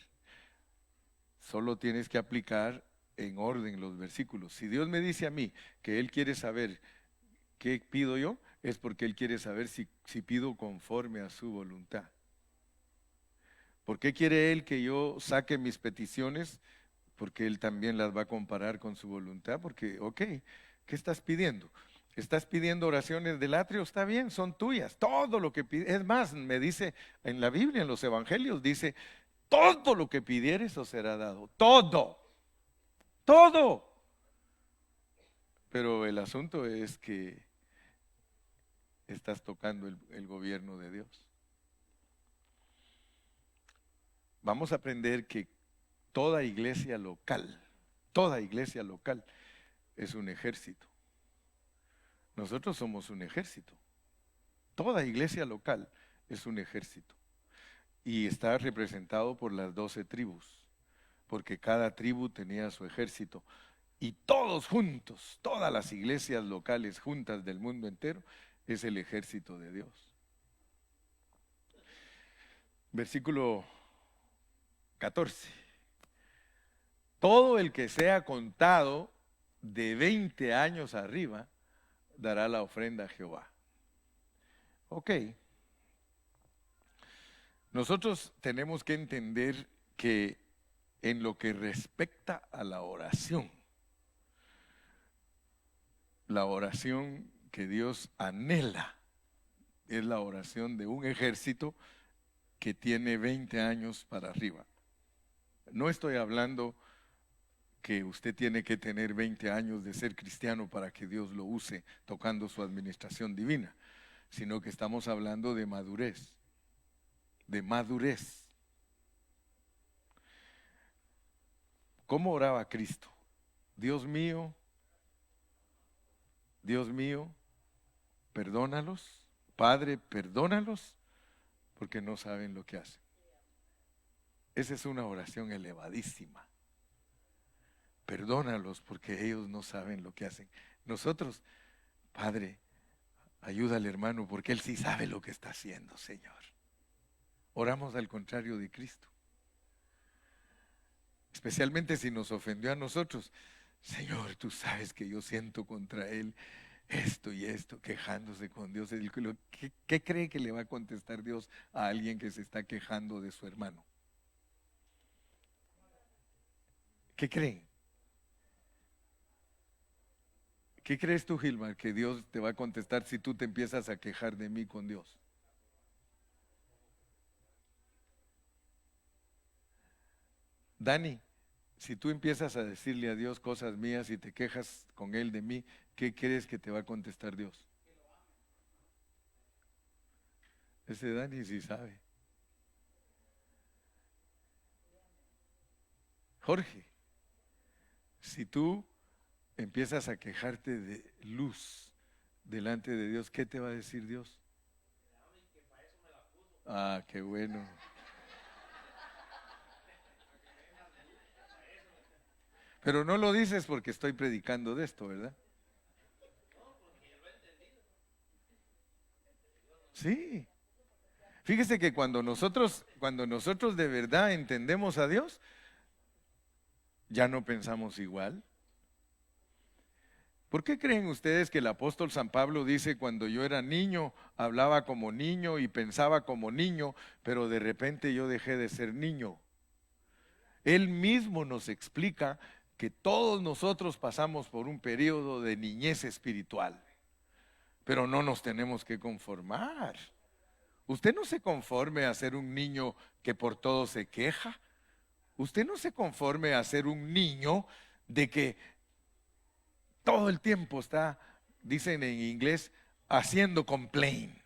Solo tienes que aplicar en orden los versículos. Si Dios me dice a mí que Él quiere saber qué pido yo, es porque Él quiere saber si pido conforme a su voluntad. ¿Por qué quiere Él que yo saque mis peticiones? Porque Él también las va a comparar con su voluntad. Porque, ok, ¿qué estás pidiendo? ¿Estás pidiendo oraciones del atrio? Está bien, son tuyas. Todo lo que pides. Es más, me dice en la Biblia, en los evangelios, dice, todo lo que pidieres os será dado. Todo. Todo. Pero el asunto es que estás tocando el gobierno de Dios. Vamos a aprender que toda iglesia local es un ejército. Nosotros somos un ejército. Toda iglesia local es un ejército. Y está representado por las 12 tribus, porque cada tribu tenía su ejército. Y todos juntos, todas las iglesias locales juntas del mundo entero, es el ejército de Dios. Versículo 14. Todo el que sea contado de 20 años arriba dará la ofrenda a Jehová. Ok. Nosotros tenemos que entender que en lo que respecta a la oración que Dios anhela es la oración de un ejército que tiene 20 años para arriba. No estoy hablando que usted tiene que tener 20 años de ser cristiano para que Dios lo use tocando su administración divina, sino que estamos hablando de madurez, de madurez. ¿Cómo oraba Cristo? Dios mío, perdónalos. Padre, perdónalos porque no saben lo que hacen. Esa es una oración elevadísima. Perdónalos porque ellos no saben lo que hacen. Nosotros, Padre, ayuda al hermano porque él sí sabe lo que está haciendo, Señor. Oramos al contrario de Cristo. Especialmente si nos ofendió a nosotros. Señor, tú sabes que yo siento contra él esto y esto, quejándose con Dios. ¿Qué cree que le va a contestar Dios a alguien que se está quejando de su hermano? ¿Qué creen? ¿Qué crees tú, Gilmar, que Dios te va a contestar si tú te empiezas a quejar de mí con Dios? Dani, si tú empiezas a decirle a Dios cosas mías y te quejas con Él de mí, ¿qué crees que te va a contestar Dios? Ese Dani sí sabe. Jorge, si tú empiezas a quejarte de luz delante de Dios, ¿qué te va a decir Dios? Ah, qué bueno. Pero no lo dices porque estoy predicando de esto, ¿verdad? Sí. Fíjese que cuando nosotros de verdad entendemos a Dios, ya no pensamos igual. ¿Por qué creen ustedes que el apóstol San Pablo dice, cuando yo era niño, hablaba como niño y pensaba como niño, pero de repente yo dejé de ser niño? Él mismo nos explica que todos nosotros pasamos por un periodo de niñez espiritual, pero no nos tenemos que conformar. Usted no se conforme a ser un niño que por todo se queja. Usted no se conforme a ser un niño de que todo el tiempo está, dicen en inglés, haciendo complaint.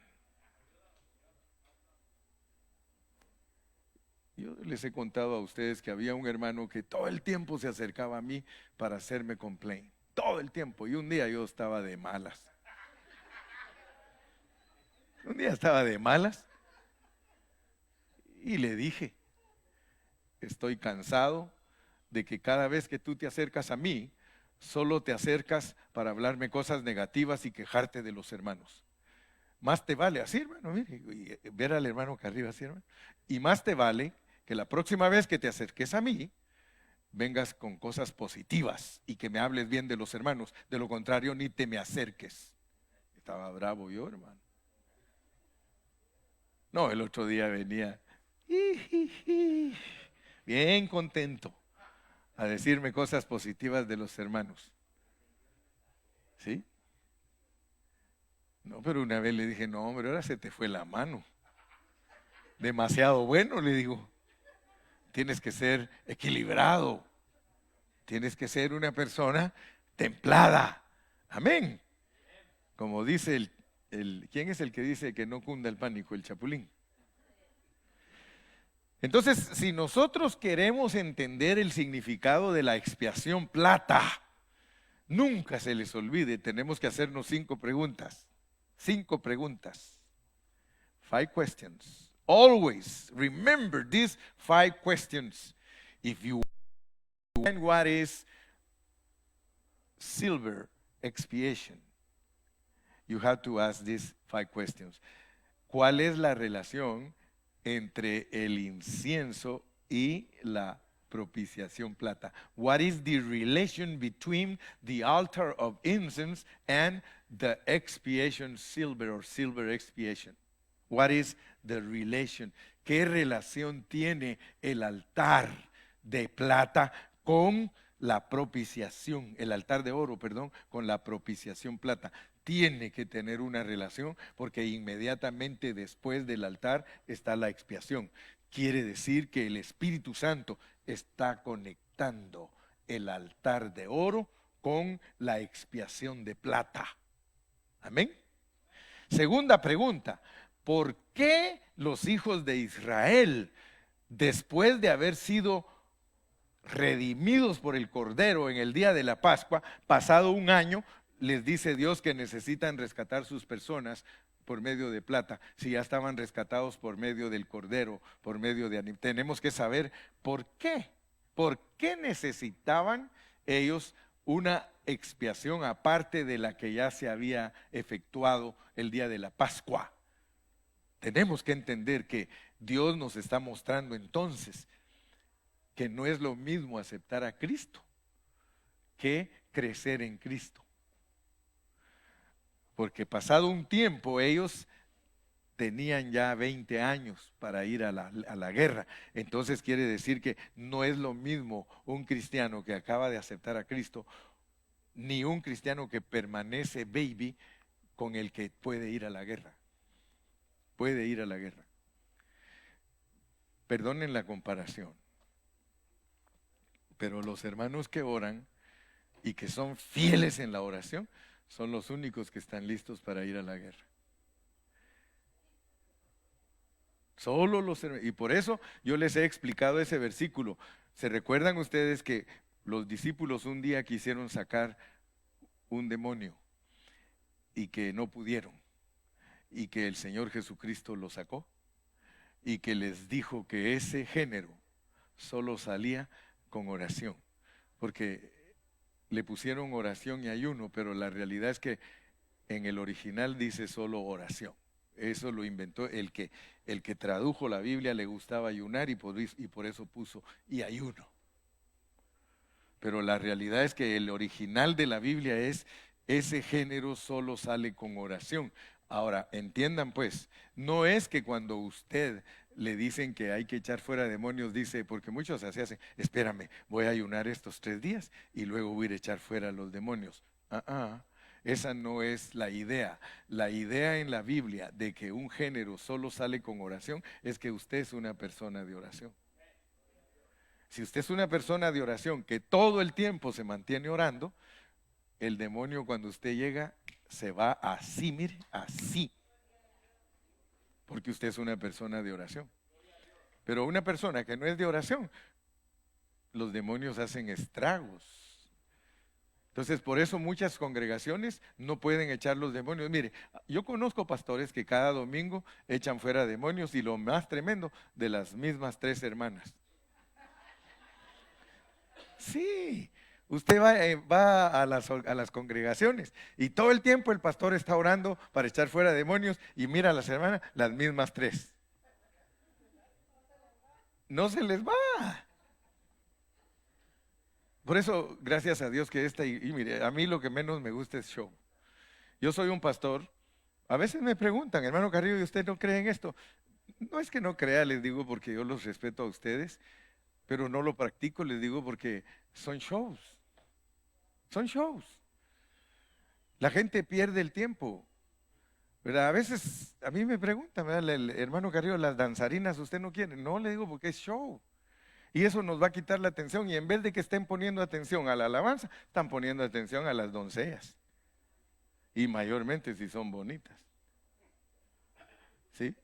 Yo les he contado a ustedes que había un hermano que todo el tiempo se acercaba a mí para hacerme complaint. Todo el tiempo. Y un día yo estaba de malas. Un día estaba de malas y le dije, estoy cansado de que cada vez que tú te acercas a mí, solo te acercas para hablarme cosas negativas y quejarte de los hermanos. Más te vale, así hermano, mire, y ver al hermano que arriba, así hermano, y más te vale que la próxima vez que te acerques a mí, vengas con cosas positivas y que me hables bien de los hermanos. De lo contrario, ni te me acerques. Estaba bravo yo, hermano. No, el otro día venía bien contento a decirme cosas positivas de los hermanos. ¿Sí? No, pero una vez le dije, no, hombre, ahora se te fue la mano. Demasiado bueno, le digo. Tienes que ser equilibrado. Tienes que ser una persona templada. Amén. Como dice ¿quién es el que dice que no cunda el pánico? El Chapulín. Entonces, si nosotros queremos entender el significado de la expiación plata, nunca se les olvide, tenemos que hacernos 5 preguntas. 5 preguntas. 5 questions. Always remember these 5 questions. If you want what is silver expiation, you have to ask these 5 questions. ¿Cuál es la relación entre el incienso y la propiciación plata? What is the relation between the altar of incense and the expiation silver or silver expiation? What is the relation? ¿Qué relación tiene el altar de plata con la propiciación, el altar de oro, perdón, con la propiciación plata? Tiene que tener una relación porque inmediatamente después del altar está la expiación. Quiere decir que el Espíritu Santo está conectando el altar de oro con la expiación de plata. Amén. Segunda pregunta, ¿por qué los hijos de Israel, después de haber sido redimidos por el Cordero en el día de la Pascua, pasado un año, les dice Dios que necesitan rescatar sus personas por medio de plata, si ya estaban rescatados por medio del Cordero, por medio de animales? Tenemos que saber por qué necesitaban ellos una expiación aparte de la que ya se había efectuado el día de la Pascua. Tenemos que entender que Dios nos está mostrando entonces que no es lo mismo aceptar a Cristo que crecer en Cristo. Porque pasado un tiempo ellos tenían ya 20 años para ir a la guerra. Entonces quiere decir que no es lo mismo un cristiano que acaba de aceptar a Cristo, ni un cristiano que permanece baby con el que puede ir a la guerra. Puede ir a la guerra. Perdonen la comparación, pero los hermanos que oran y que son fieles en la oración son los únicos que están listos para ir a la guerra. Solo los hermanos. Y por eso yo les he explicado ese versículo. ¿Se recuerdan ustedes que los discípulos un día quisieron sacar un demonio y que no pudieron? Y que el Señor Jesucristo lo sacó y que les dijo que ese género solo salía con oración, porque le pusieron oración y ayuno, pero la realidad es que en el original dice solo oración. Eso lo inventó el que tradujo la Biblia, le gustaba ayunar y por eso puso y ayuno. Pero la realidad es que el original de la Biblia es ese género solo sale con oración. Ahora, entiendan pues, no es que cuando usted le dicen que hay que echar fuera demonios, dice, porque muchos así hacen, espérame, voy a ayunar estos 3 días y luego voy a ir a echar fuera los demonios. Esa no es la idea. La idea en la Biblia de que un género solo sale con oración es que usted es una persona de oración. Si usted es una persona de oración que todo el tiempo se mantiene orando, el demonio cuando usted llega se va así, mire, así. Porque usted es una persona de oración. Pero una persona que no es de oración, los demonios hacen estragos. Entonces, por eso muchas congregaciones no pueden echar los demonios. Mire, yo conozco pastores que cada domingo echan fuera demonios y lo más tremendo, de las mismas 3 hermanas. Sí. Usted va a las congregaciones y todo el tiempo el pastor está orando para echar fuera demonios y mira a las hermanas, las mismas 3. No se les va. Por eso, gracias a Dios que y mire, a mí lo que menos me gusta es show. Yo soy un pastor, a veces me preguntan, hermano Carrillo, ¿y usted no cree en esto? No es que no crea, les digo porque yo los respeto a ustedes, pero no lo practico, les digo porque son shows. Son shows. La gente pierde el tiempo. ¿Verdad? A veces a mí me preguntan, ¿verdad? El hermano Carrillo, las danzarinas, ¿usted no quiere? No, le digo porque es show. Y eso nos va a quitar la atención. Y en vez de que estén poniendo atención a la alabanza, están poniendo atención a las doncellas. Y mayormente si son bonitas. ¿Sí?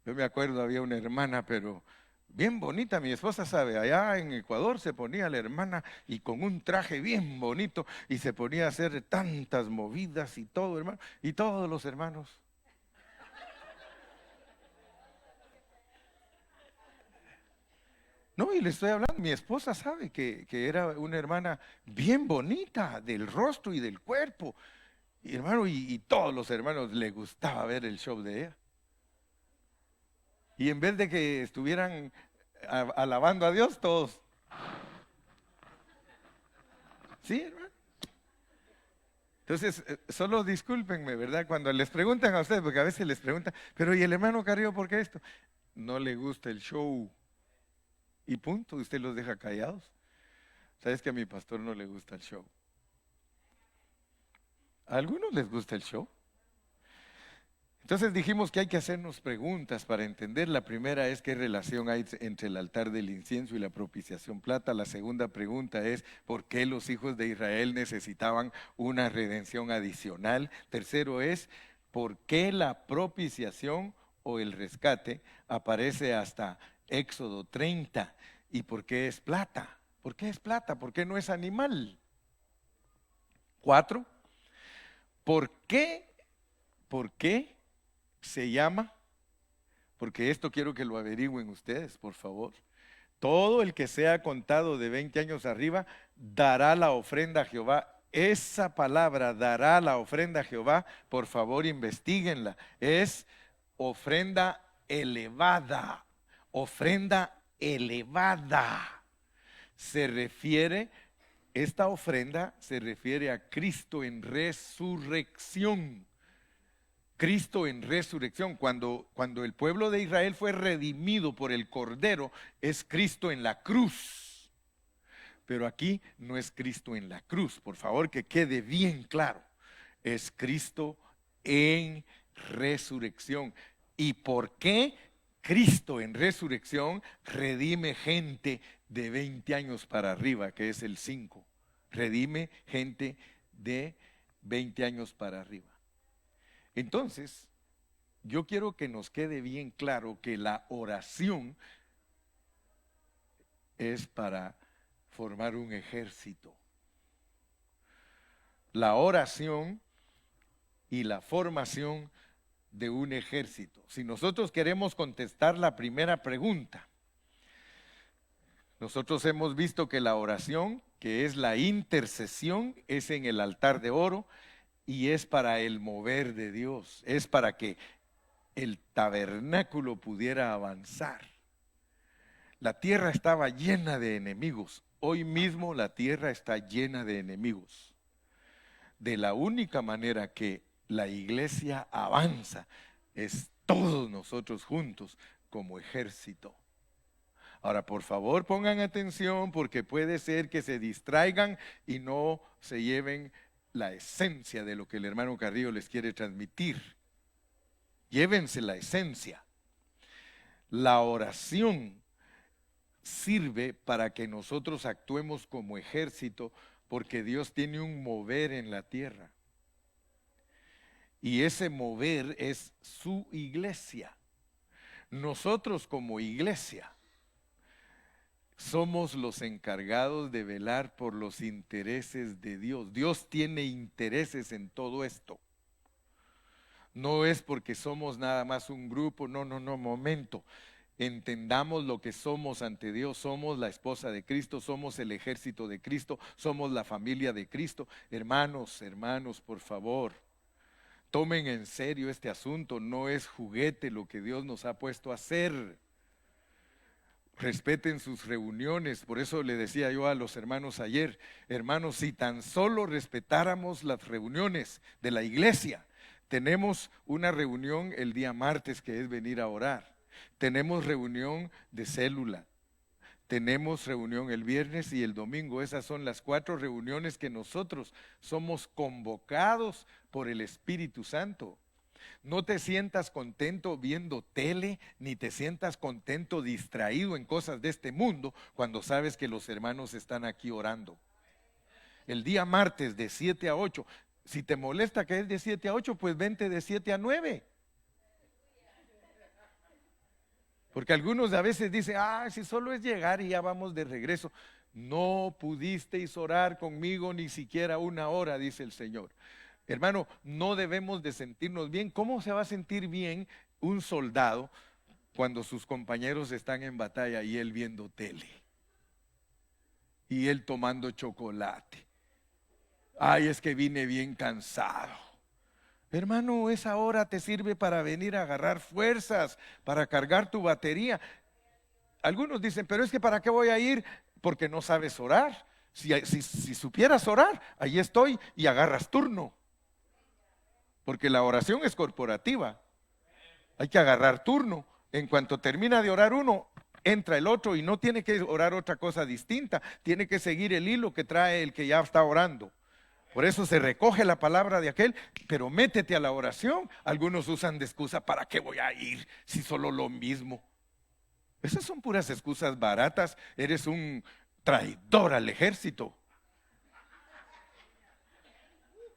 Yo me acuerdo, había una hermana, pero bien bonita, mi esposa sabe, allá en Ecuador se ponía la hermana y con un traje bien bonito y se ponía a hacer tantas movidas y todo, hermano, y todos los hermanos. No, y le estoy hablando, mi esposa sabe que era una hermana bien bonita del rostro y del cuerpo. Y hermano, y todos los hermanos le gustaba ver el show de ella. Y en vez de que estuvieran alabando a Dios, todos. ¿Sí, hermano? Entonces, solo discúlpenme, ¿verdad? Cuando les preguntan a ustedes, porque a veces les preguntan, pero ¿y el hermano Carrillo por qué esto? No le gusta el show. Y punto, usted los deja callados. ¿Sabes que a mi pastor no le gusta el show? ¿A algunos les gusta el show? Entonces dijimos que hay que hacernos preguntas para entender. La primera es qué relación hay entre el altar del incienso y la propiciación plata. La segunda pregunta es por qué los hijos de Israel necesitaban una redención adicional. Tercero es por qué la propiciación o el rescate aparece hasta Éxodo 30 y por qué es plata. ¿Por qué es plata? ¿Por qué no es animal? 4. ¿Por qué? ¿Por qué se llama? Porque esto quiero que lo averigüen ustedes, por favor. Todo el que sea contado de 20 años arriba dará la ofrenda a Jehová. Esa palabra, dará la ofrenda a Jehová, por favor investiguenla. Es ofrenda elevada. Ofrenda elevada. Se refiere esta ofrenda se refiere a Cristo en resurrección. Cristo en resurrección. Cuando el pueblo de Israel fue redimido por el Cordero, es Cristo en la cruz. Pero aquí no es Cristo en la cruz. Por favor, que quede bien claro. Es Cristo en resurrección. ¿Y por qué Cristo en resurrección redime gente de 20 años para arriba, que es el 5? Redime gente de 20 años para arriba. Entonces, yo quiero que nos quede bien claro que la oración es para formar un ejército. La oración y la formación de un ejército. Si nosotros queremos contestar la primera pregunta, nosotros hemos visto que la oración, que es la intercesión, es en el altar de oro y es para el mover de Dios, es para que el tabernáculo pudiera avanzar. La tierra estaba llena de enemigos. Hoy mismo la tierra está llena de enemigos. De la única manera que la iglesia avanza es todos nosotros juntos como ejército. Ahora, por favor, pongan atención porque puede ser que se distraigan y no se lleven la esencia de lo que el hermano Carrillo les quiere transmitir. Llévense la esencia. La oración sirve para que nosotros actuemos como ejército porque Dios tiene un mover en la tierra. Y ese mover es su iglesia. Nosotros como iglesia somos los encargados de velar por los intereses de Dios. Dios tiene intereses en todo esto. No es porque somos nada más un grupo, no, momento. Entendamos lo que somos ante Dios. Somos la esposa de Cristo, somos el ejército de Cristo, somos la familia de Cristo. Hermanos, por favor, tomen en serio este asunto. No es juguete lo que Dios nos ha puesto a hacer. Respeten sus reuniones. Por eso le decía yo a los hermanos ayer, hermanos, si tan solo respetáramos las reuniones de la iglesia. Tenemos una reunión el día martes que es venir a orar. Tenemos reunión de célula. Tenemos reunión el viernes y el domingo. Esas son las 4 reuniones que nosotros somos convocados por el Espíritu Santo. No te sientas contento viendo tele, ni te sientas contento distraído en cosas de este mundo cuando sabes que los hermanos están aquí orando. El día martes de 7 a 8, si te molesta que es de 7 a 8, pues vente de 7 a 9. Porque algunos a veces dicen, si solo es llegar y ya vamos de regreso. No pudisteis orar conmigo ni siquiera 1 hora, dice el Señor. Hermano, no debemos de sentirnos bien. ¿Cómo se va a sentir bien un soldado cuando sus compañeros están en batalla y él viendo tele? Y él tomando chocolate. Es que vine bien cansado. Hermano, esa hora te sirve para venir a agarrar fuerzas, para cargar tu batería. Algunos dicen, pero es que ¿para qué voy a ir? Porque no sabes orar. Si supieras orar, ahí estoy y agarras turno. Porque la oración es corporativa. Hay que agarrar turno. En cuanto termina de orar uno, entra el otro y no tiene que orar otra cosa distinta. Tiene que seguir el hilo que trae el que ya está orando. Por eso se recoge la palabra de aquel, pero métete a la oración. Algunos usan de excusa, ¿para qué voy a ir si solo lo mismo? Esas son puras excusas baratas. Eres un traidor al ejército.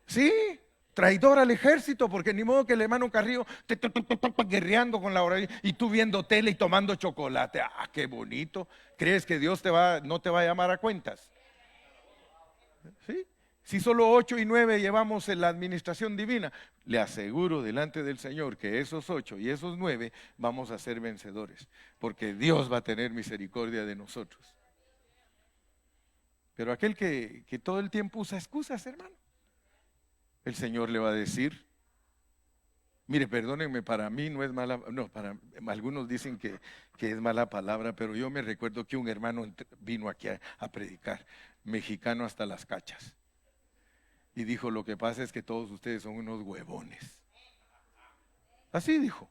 Sí, traidor al ejército, porque ni modo que el hermano Carrillo te guerreando con la oración y tú viendo tele y tomando chocolate. Qué bonito. ¿Crees que Dios no te va a llamar a cuentas? ¿Sí? Si solo 8 y 9 llevamos en la administración divina, le aseguro delante del Señor que esos 8 y esos 9 vamos a ser vencedores, porque Dios va a tener misericordia de nosotros. Pero aquel que todo el tiempo usa excusas, hermano, el Señor le va a decir, Mire, perdónenme, para mí no es mala, no, para algunos dicen que es mala palabra, pero yo me recuerdo que un hermano vino aquí a predicar, mexicano hasta las cachas, y dijo, lo que pasa es que todos ustedes son unos huevones. Así dijo.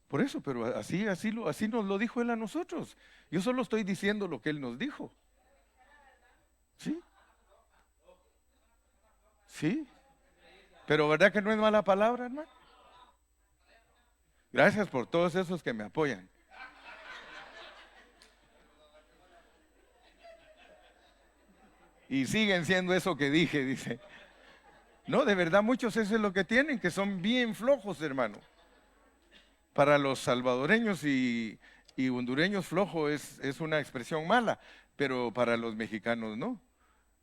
Por eso, pero así nos lo dijo él a nosotros. Yo solo estoy diciendo lo que él nos dijo. ¿Sí? ¿Sí? Pero ¿verdad que no es mala palabra, hermano? Gracias por todos esos que me apoyan. Y siguen siendo eso que dije, dice. No, de verdad muchos eso es lo que tienen, que son bien flojos, hermano. Para los salvadoreños y hondureños flojo es una expresión mala, pero para los mexicanos no.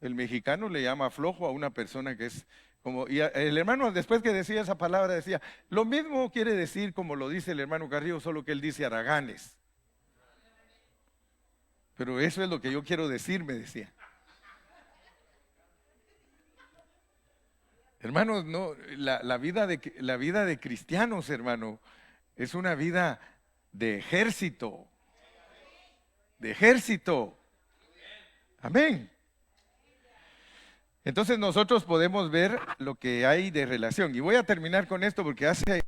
El mexicano le llama flojo a una persona que es como, y el hermano después que decía esa palabra decía, lo mismo quiere decir como lo dice el hermano Carrillo, solo que él dice haraganes. Pero eso es lo que yo quiero decir, me decía. Hermanos, no, la vida de cristianos, hermano, es una vida de ejército, de ejército. Amén. Entonces nosotros podemos ver lo que hay de relación. Y voy a terminar con esto porque hace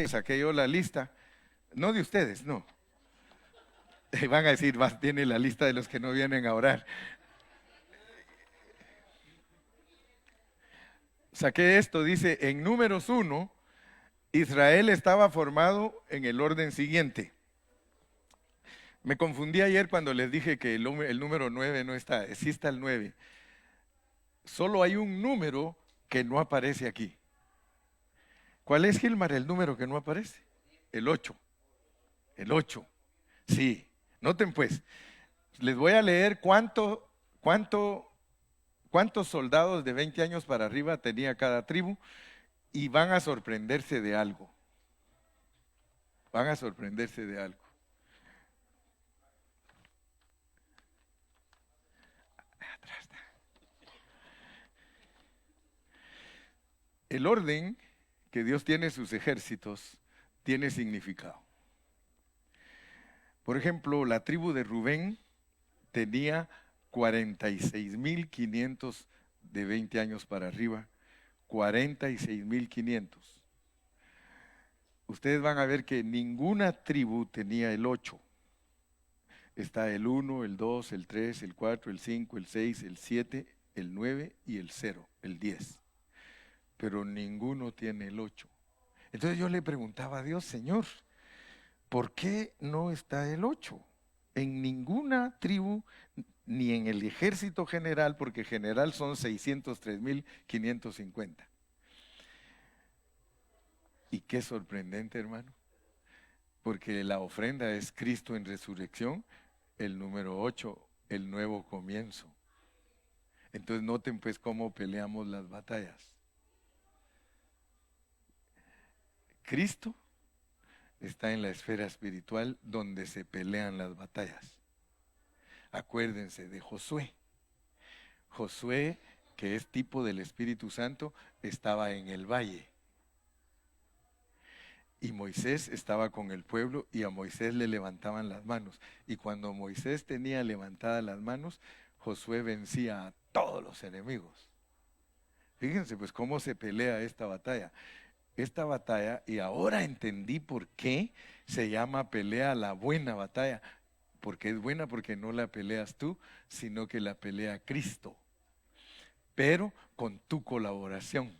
saqué yo la lista, no de ustedes, no. Van a decir, tiene la lista de los que no vienen a orar. Saqué esto, dice, en Números 1, Israel estaba formado en el orden siguiente. Me confundí ayer cuando les dije que el número 9 no está, sí está el 9. Solo hay un número que no aparece aquí. ¿Cuál es, Gilmar, el número que no aparece? El 8. El 8. Sí. Noten pues, les voy a leer cuántos soldados de 20 años para arriba tenía cada tribu y van a sorprenderse de algo. Van a sorprenderse de algo. Atrás está. El orden que Dios tiene sus ejércitos tiene significado. Por ejemplo, la tribu de Rubén tenía 46.500 de 20 años para arriba, 46.500. Ustedes van a ver que ninguna tribu tenía el 8. Está el 1, el 2, el 3, el 4, el 5, el 6, el 7, el 9 y el 0, el 10. Pero ninguno tiene el 8. Entonces yo le preguntaba a Dios, Señor, ¿por qué no está el 8? En ninguna tribu, ni en el ejército general, porque general son 603.550. Y qué sorprendente, hermano, porque la ofrenda es Cristo en resurrección, el número 8, el nuevo comienzo. Entonces noten pues cómo peleamos las batallas. Cristo está en la esfera espiritual donde se pelean las batallas. Acuérdense de Josué. Josué, que es tipo del Espíritu Santo, estaba en el valle. Y Moisés estaba con el pueblo y a Moisés le levantaban las manos. Y cuando Moisés tenía levantadas las manos, Josué vencía a todos los enemigos. Fíjense pues cómo se pelea esta batalla. Esta batalla, y ahora entendí por qué se llama pelea la buena batalla. Porque es buena porque no la peleas tú, sino que la pelea Cristo. Pero con tu colaboración.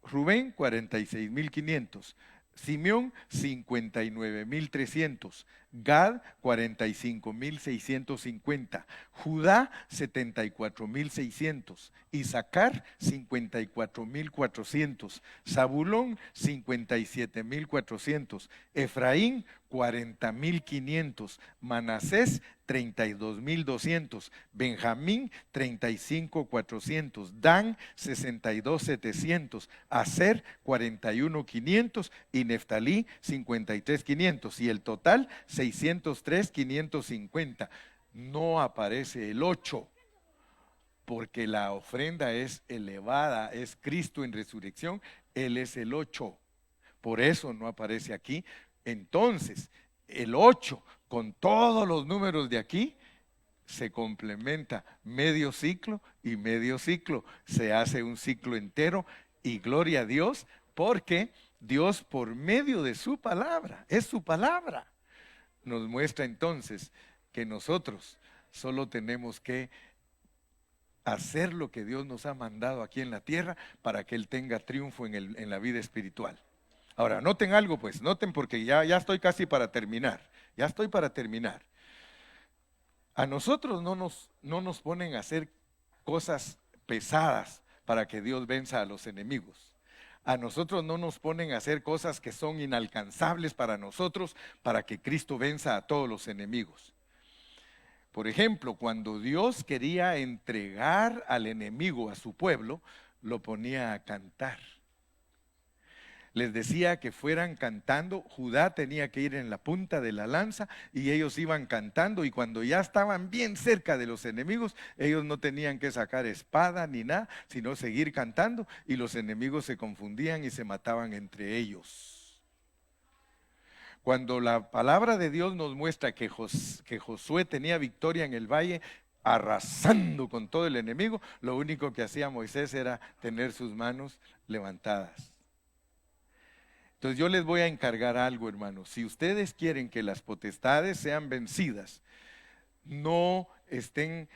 Rubén, 46.500. Simeón, 59.300. Gad, 45.650. Judá, 74.600. Isaacar, 54.400. Zabulón, 57.400. Efraín, 40.500. Manasés, 32.200. Benjamín, 35.400. Dan, 62.700. Aser, 41.500. Y Neftalí, 53.500. Y el total, 603.550. No aparece el 8. porque la ofrenda es elevada, es Cristo en resurrección, Él es el 8. Por eso no aparece aquí. Entonces, el 8 con todos los números de aquí se complementa medio ciclo y medio ciclo. Se hace un ciclo entero y gloria a Dios porque Dios por medio de su palabra, es su palabra, nos muestra entonces que nosotros solo tenemos que hacer lo que Dios nos ha mandado aquí en la tierra para que Él tenga triunfo en la vida espiritual. Ahora, noten algo pues, noten porque ya estoy casi para terminar, ya estoy para terminar. A nosotros no nos ponen a hacer cosas pesadas para que Dios venza a los enemigos. A nosotros no nos ponen a hacer cosas que son inalcanzables para nosotros para que Cristo venza a todos los enemigos. Por ejemplo, cuando Dios quería entregar al enemigo a su pueblo, lo ponía a cantar. Les decía que fueran cantando, Judá tenía que ir en la punta de la lanza y ellos iban cantando, y cuando ya estaban bien cerca de los enemigos, ellos no tenían que sacar espada ni nada, sino seguir cantando, y los enemigos se confundían y se mataban entre ellos. Cuando la palabra de Dios nos muestra que Josué tenía victoria en el valle, arrasando con todo el enemigo, lo único que hacía Moisés era tener sus manos levantadas. Entonces yo les voy a encargar algo, hermanos. Si ustedes quieren que las potestades sean vencidas, no estén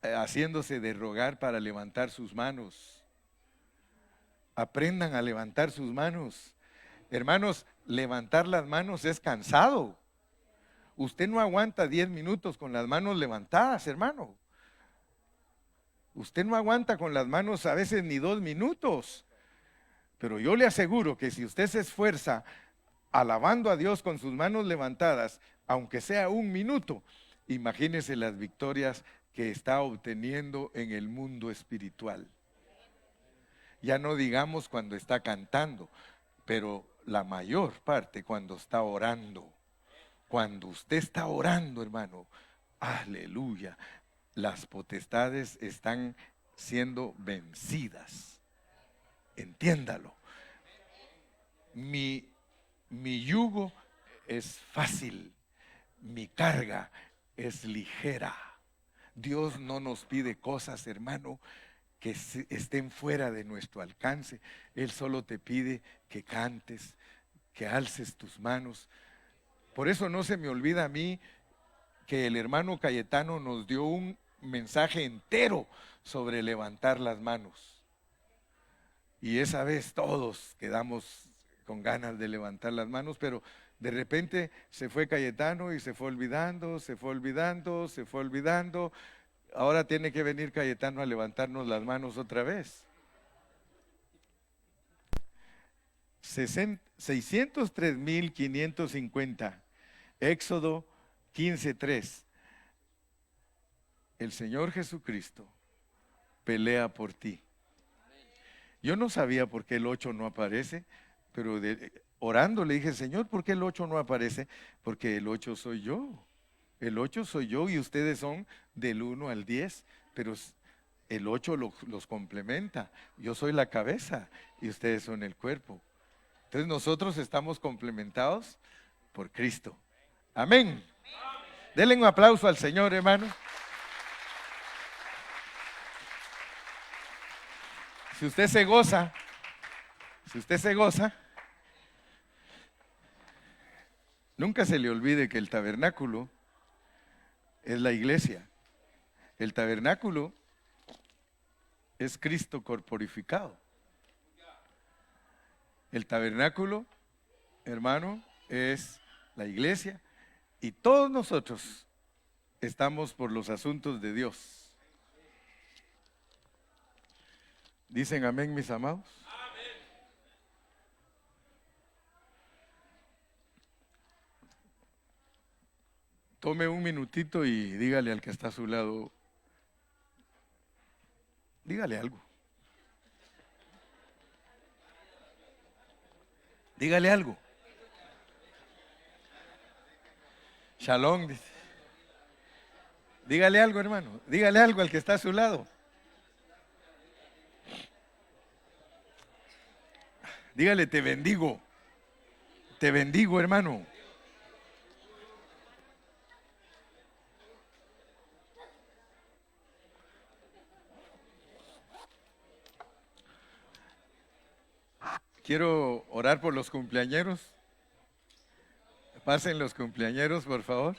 haciéndose de rogar para levantar sus manos. Aprendan a levantar sus manos. Hermanos, levantar las manos es cansado. Usted no aguanta 10 minutos con las manos levantadas, hermano. Usted no aguanta con las manos a veces ni 2 minutos. Pero yo le aseguro que si usted se esfuerza alabando a Dios con sus manos levantadas, aunque sea 1 minuto, imagínese las victorias que está obteniendo en el mundo espiritual. Ya no digamos cuando está cantando, pero la mayor parte cuando está orando. Cuando usted está orando, hermano, aleluya, las potestades están siendo vencidas. Entiéndalo. Mi yugo es fácil, mi carga es ligera. Dios no nos pide cosas, hermano, que estén fuera de nuestro alcance. Él solo te pide que cantes, que alces tus manos. Por eso no se me olvida a mí que el hermano Cayetano nos dio un mensaje entero sobre levantar las manos. Y esa vez todos quedamos con ganas de levantar las manos, pero de repente se fue Cayetano y se fue olvidando, se fue olvidando, se fue olvidando. Ahora tiene que venir Cayetano a levantarnos las manos otra vez. 603,550. Éxodo 15:3. El Señor Jesucristo pelea por ti. Yo no sabía por qué el 8 no aparece, pero orando le dije, Señor, ¿por qué el 8 no aparece? Porque el 8 soy yo. El 8 soy yo y ustedes son del 1 al 10, pero el 8 los complementa. Yo soy la cabeza y ustedes son el cuerpo. Entonces nosotros estamos complementados por Cristo. Amén. Denle un aplauso al Señor, hermano. Si usted se goza, nunca se le olvide que el tabernáculo es la iglesia. El tabernáculo es Cristo corporificado. El tabernáculo, hermano, es la iglesia y todos nosotros estamos por los asuntos de Dios. ¿Dicen amén, mis amados? Amén. Tome un minutito y dígale al que está a su lado, dígale algo. Dígale algo. Shalom, dice. Dígale algo, hermano. Dígale algo al que está a su lado. Dígale, te bendigo, hermano. Quiero orar por los cumpleañeros. Pasen los cumpleañeros, por favor.